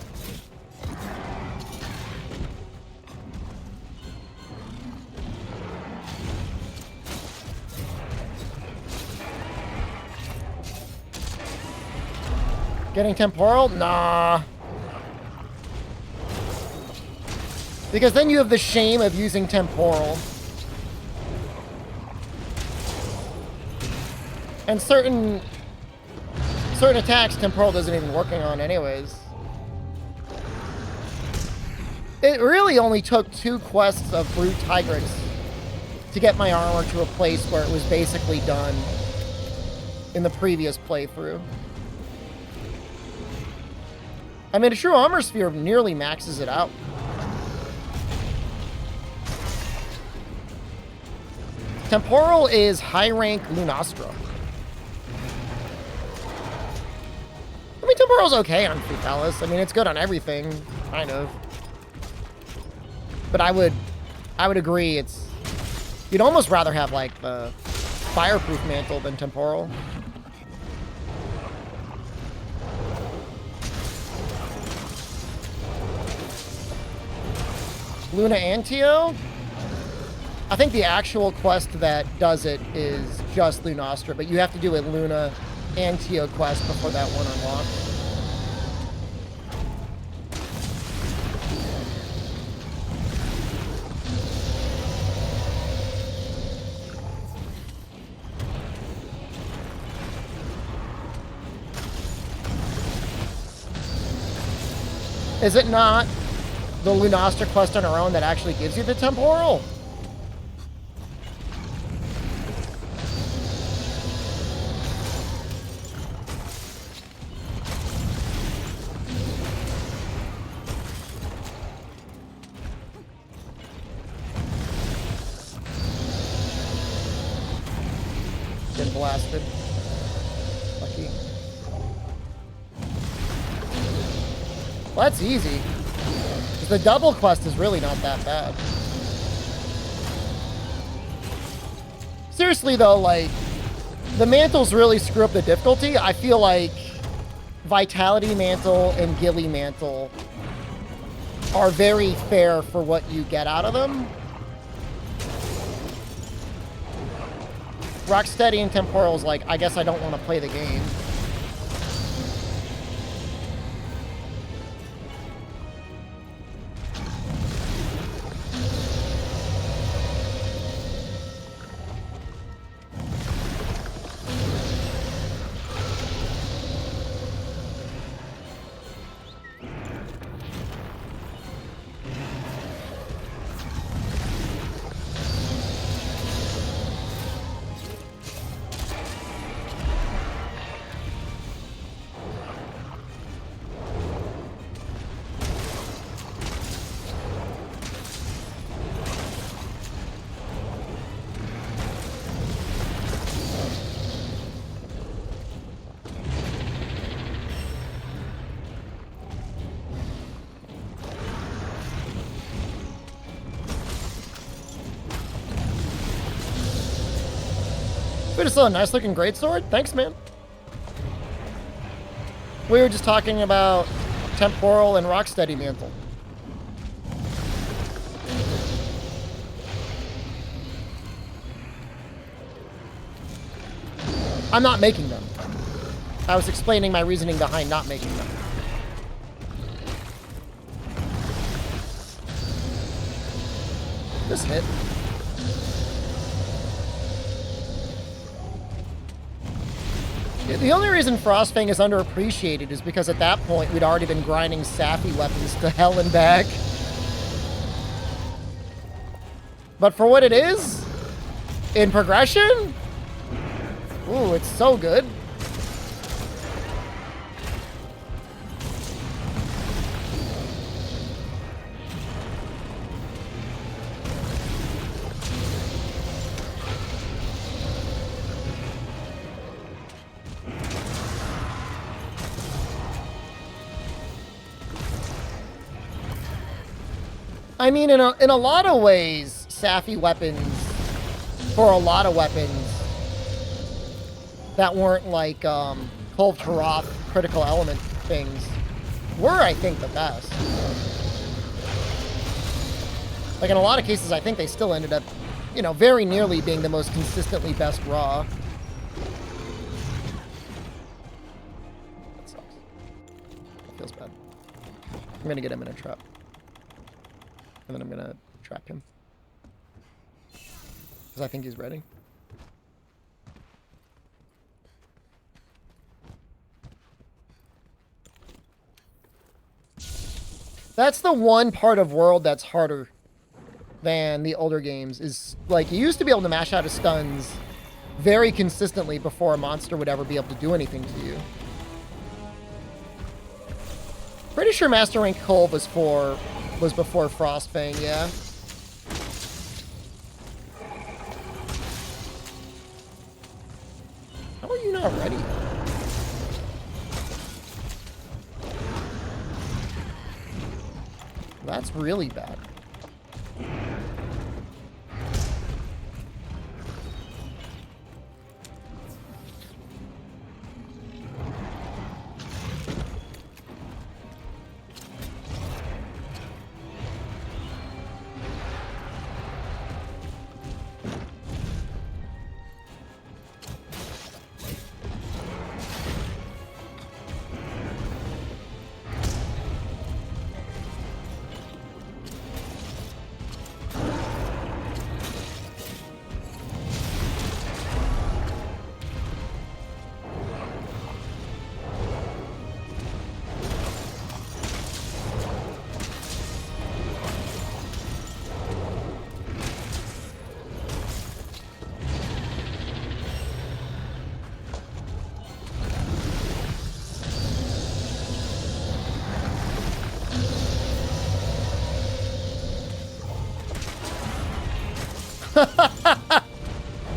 Getting temporal? Nah. Because then you have the shame of using temporal. And certain attacks temporal isn't even working on anyways. It really only took 2 quests of Brute Tigrix to get my armor to a place where it was basically done in the previous playthrough. I mean, a true armor sphere nearly maxes it out. Temporal is high rank Lunastra. I mean, Temporal's okay on Fatalis. I mean, it's good on everything, kind of. But I would agree you'd almost rather have, like, the Fireproof Mantle than Temporal. Luna Antio? I think the actual quest that does it is just Lunastra, but you have to do a Luna Antio quest before that one unlocks. Is it not the Lunastra quest on her own that actually gives you the temporal? Been blasted. Lucky. Well, that's easy. The double quest is really not that bad. Seriously though, like, the mantles really screw up the difficulty. I feel like Vitality Mantle and Gilly Mantle are very fair for what you get out of them. Rocksteady and Temporal's like, I guess I don't want to play the game. We just saw a nice looking Greatsword. Thanks, man. We were just talking about temporal and rocksteady mantle. I'm not making them. I was explaining my reasoning behind not making them. This hit. The only reason Frostfang is underappreciated is because at that point we'd already been grinding Sappy weapons to hell and back. But for what it is, in progression, ooh, it's so good. I mean, in a lot of ways, Sappy weapons, for a lot of weapons that weren't like Kolv Taroth critical element things, were, I think, the best. Like, in a lot of cases, I think they still ended up, you know, very nearly being the most consistently best raw. That sucks. That feels bad. I'm gonna get him in a trap. And then I'm gonna trap him. Because I think he's ready. That's the one part of World that's harder than the older games, is like you used to be able to mash out of stuns very consistently before a monster would ever be able to do anything to you. Pretty sure Master Rank Kolv was before Frostfang, yeah. How are you not ready? That's really bad.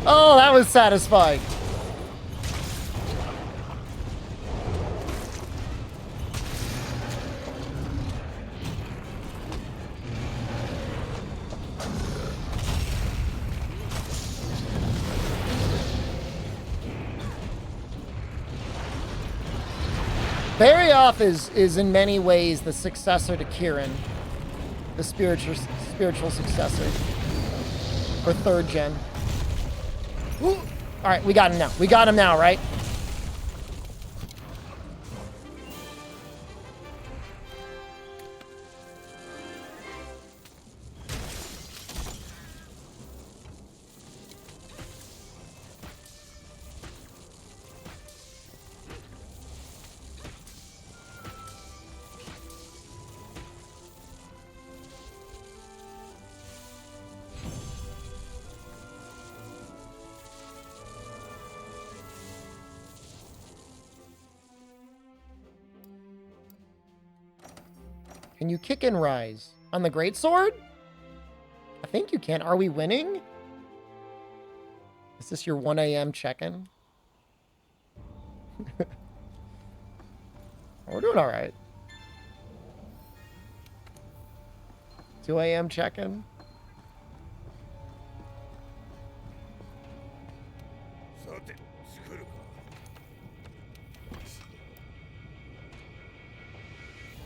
Oh, that was satisfying. Barioth is in many ways the successor to Kirin, the spiritual successor, or third gen. Ooh. All right, we got him now. We got him now, right? Can you kick and rise? On the Greatsword? I think you can. Are we winning? Is this your 1 a.m. check-in? We're doing all right. 2 a.m. check-in?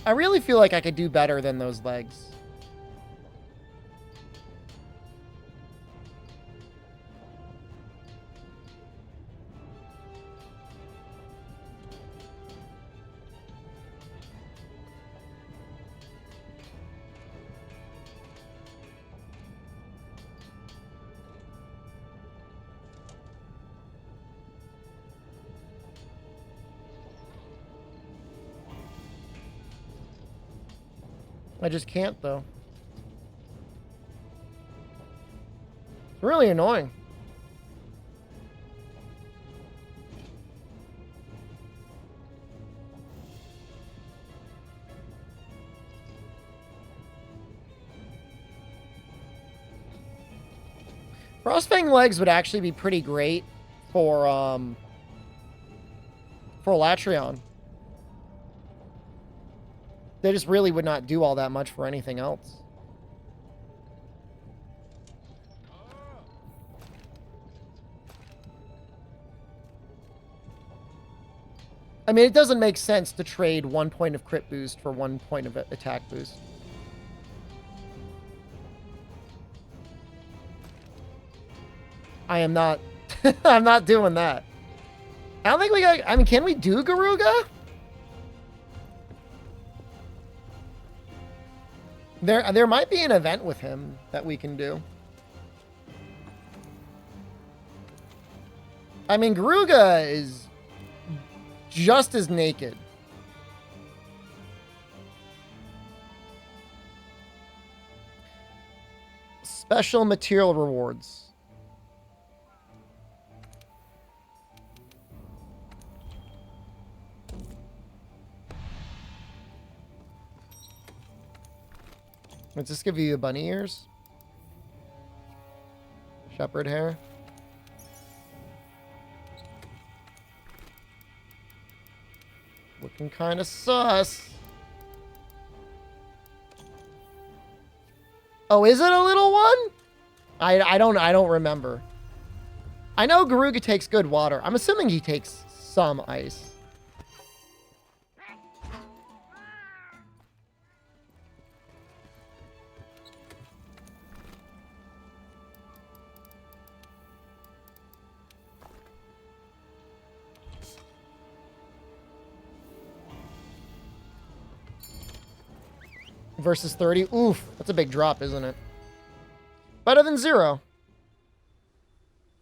I really feel like I could do better than those legs. I just can't, though. It's really annoying. Frostfang legs would actually be pretty great for Latreon. They just really would not do all that much for anything else. I mean, it doesn't make sense to trade 1 point of crit boost for 1 point of attack boost. I am not... I'm not doing that. I don't think we got... I mean, can we do Garuga? There might be an event with him that we can do. I mean, Garuga is just as naked. Special material rewards. Let's just give you bunny ears. Shepherd hair. Looking kind of sus. Oh, is it a little one? I don't remember. I know Garuga takes good water. I'm assuming he takes some ice. Versus 30. Oof, that's a big drop, isn't it? Better than 0.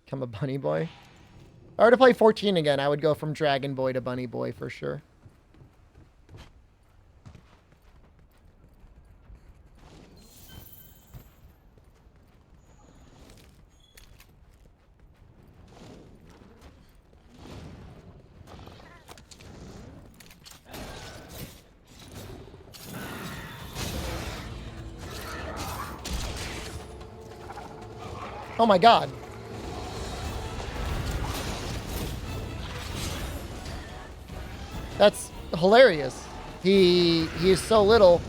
Become a bunny boy. If I were to play 14 again, I would go from Dragon Boy to Bunny Boy for sure. Oh my god. That's hilarious. He is so little,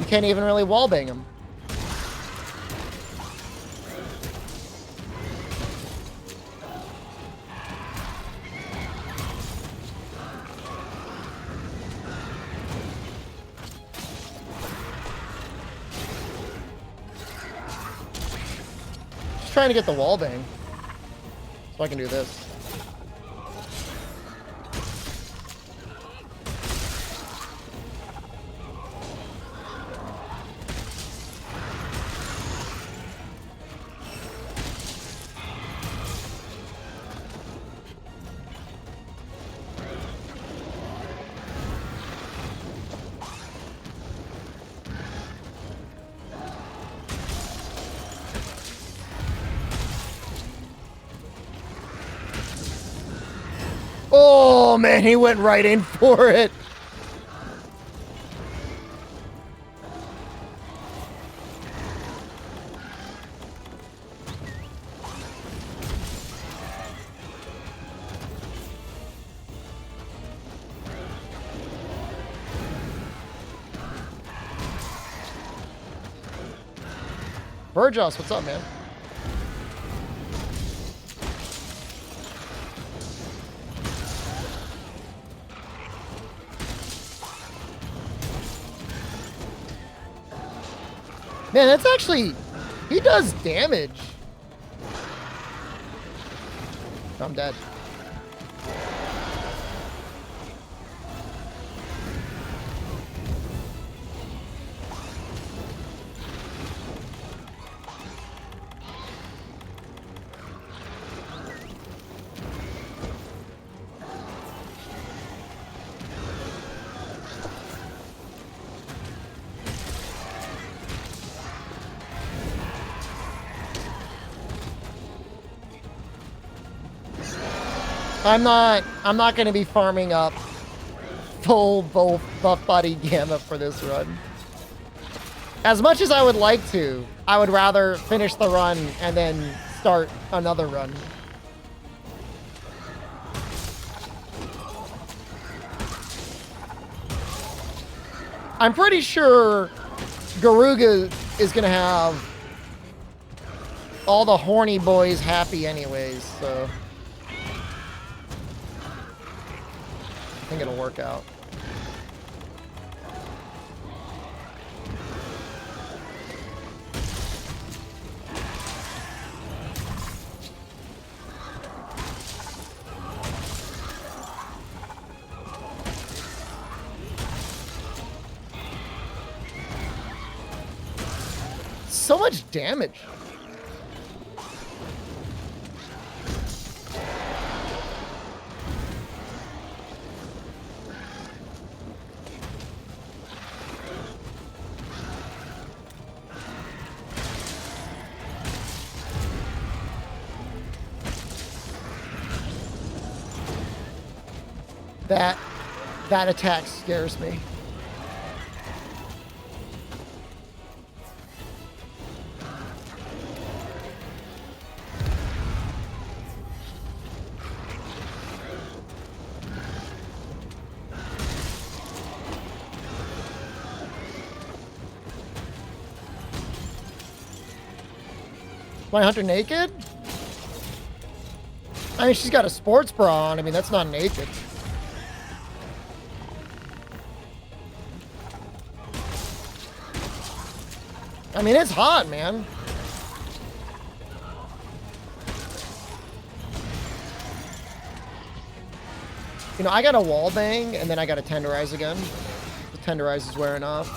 you can't even really wallbang him. Trying to get the wall bang so I can do this. Oh man, he went right in for it. Burgos, what's up, man? Man, that's actually... He does damage. I'm dead. I'm not going to be farming up full buff body gamma for this run. As much as I would like to, I would rather finish the run and then start another run. I'm pretty sure Garuga is going to have all the horny boys happy anyways, so... I think it'll work out. So much damage. That attack scares me. My hunter naked? I mean, she's got a sports bra on. I mean, that's not naked. I mean, it's hot, man. You know, I got a wall bang, and then I got to tenderize again. The tenderize is wearing off.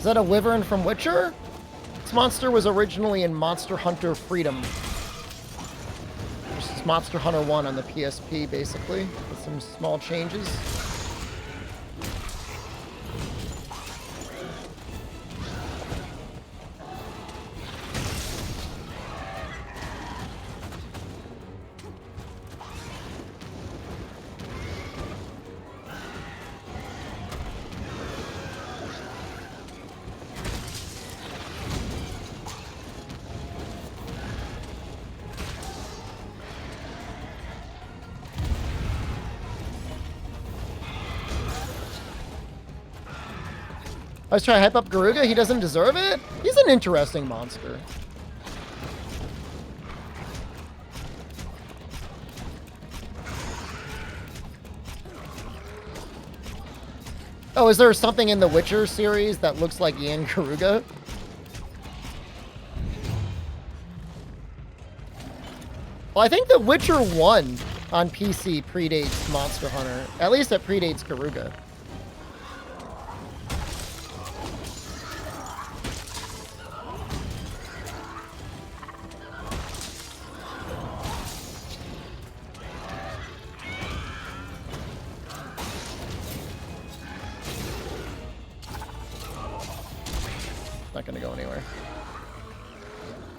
Is that a wyvern from Witcher? This monster was originally in Monster Hunter Freedom. This is Monster Hunter 1 on the PSP, basically, with some small changes. I was trying to hype up Garuga. He doesn't deserve it? He's an interesting monster. Oh, is there something in the Witcher series that looks like Ian Garuga? Well, I think The Witcher 1 on PC predates Monster Hunter. At least it predates Garuga.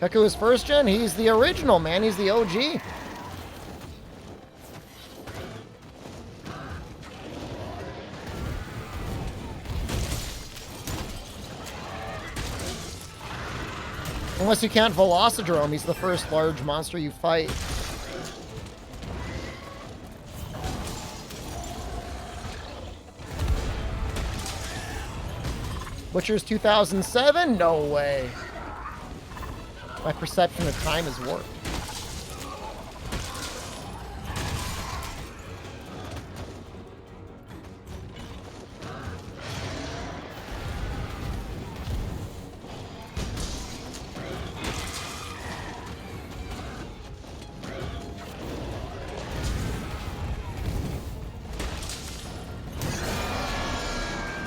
Kaku is first gen. He's the original, man. He's the OG. Unless you count Velocidrome, he's the first large monster you fight. Butcher's 2007? No way. My perception of time has worked.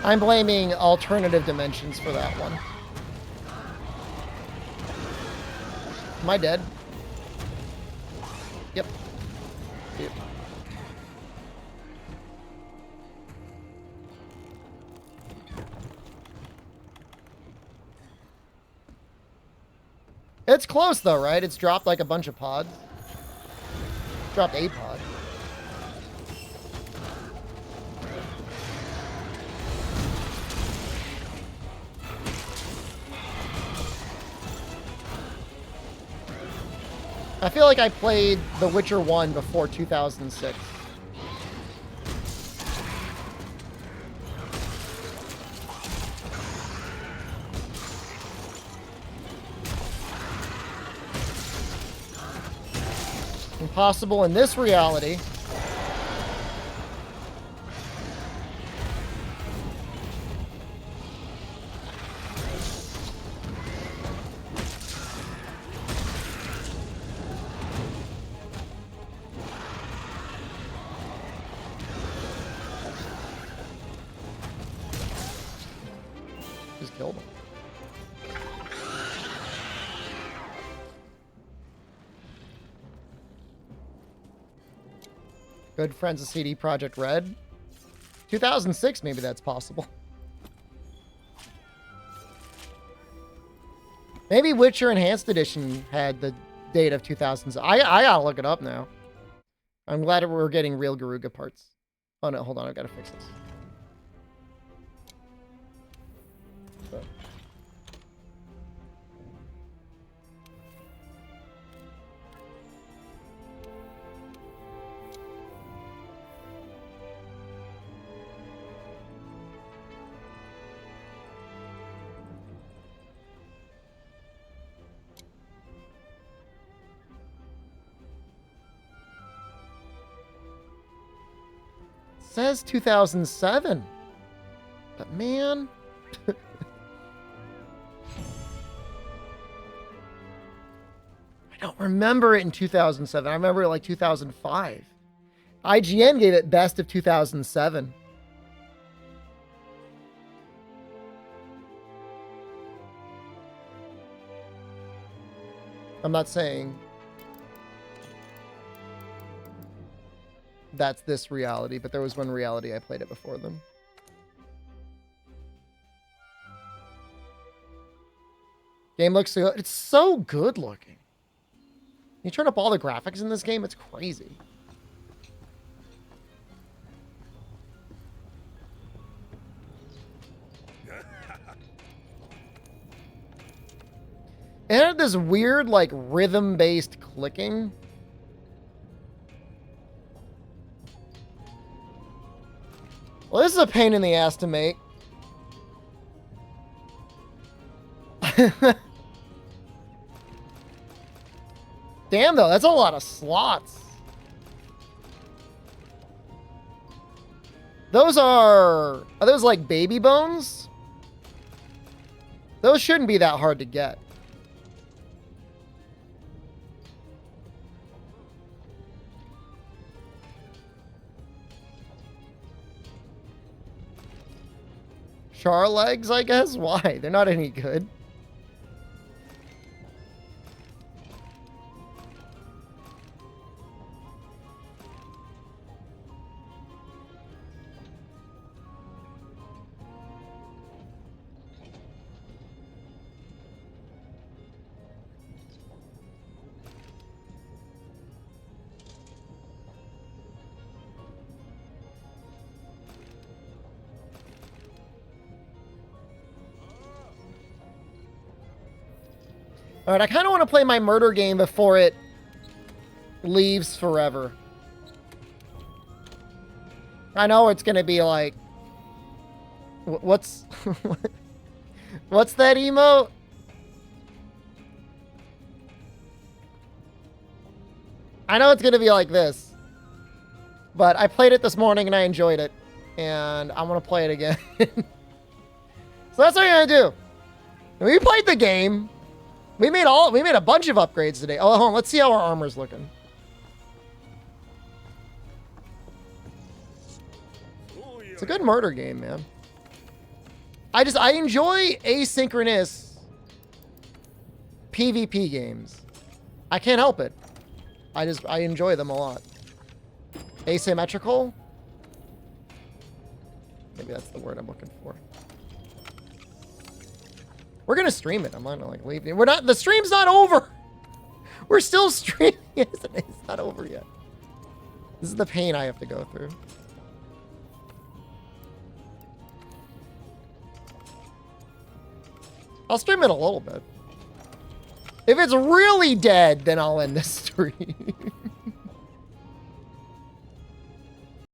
I'm blaming alternative dimensions for that one. Am I dead? Yep. Yep. It's close though, right? It's dropped like a bunch of pods. Dropped a pod. I feel like I played The Witcher 1 before 2006. Impossible in this reality. Just killed him. Good friends of CD Projekt Red. 2006, maybe that's possible. Maybe Witcher Enhanced Edition had the date of 2000s. I gotta look it up now. I'm glad we're getting real Garuga parts. Oh no, hold on, I've gotta fix this. So. Says 2007. But man. I don't remember it in 2007. I remember it like 2005. IGN gave it best of 2007. I'm not saying that's this reality, but there was one reality I played it before them. Game looks so good. It's so good looking. You turn up all the graphics in this game, it's crazy. It had this weird, like, rhythm-based clicking. Well, this is a pain in the ass to make. Damn, though, that's a lot of slots. Those are those like baby bones? Those shouldn't be that hard to get. Char legs, I guess? Why? They're not any good. All right, I kind of want to play my murder game before it leaves forever. I know it's going to be like... What's... What's that emote? I know it's going to be like this. But I played it this morning and I enjoyed it. And I'm going to play it again. So that's what I'm going to do. We played the game. We made a bunch of upgrades today. Oh, hold on. Let's see how our armor's looking. It's a good murder game, man. I enjoy asynchronous PvP games. I can't help it. I enjoy them a lot. Asymmetrical? Maybe that's the word I'm looking for. We're gonna stream it. I'm not gonna like leave. The stream's not over. We're still streaming it. It's not over yet. This is the pain I have to go through. I'll stream it a little bit. If it's really dead, then I'll end this stream.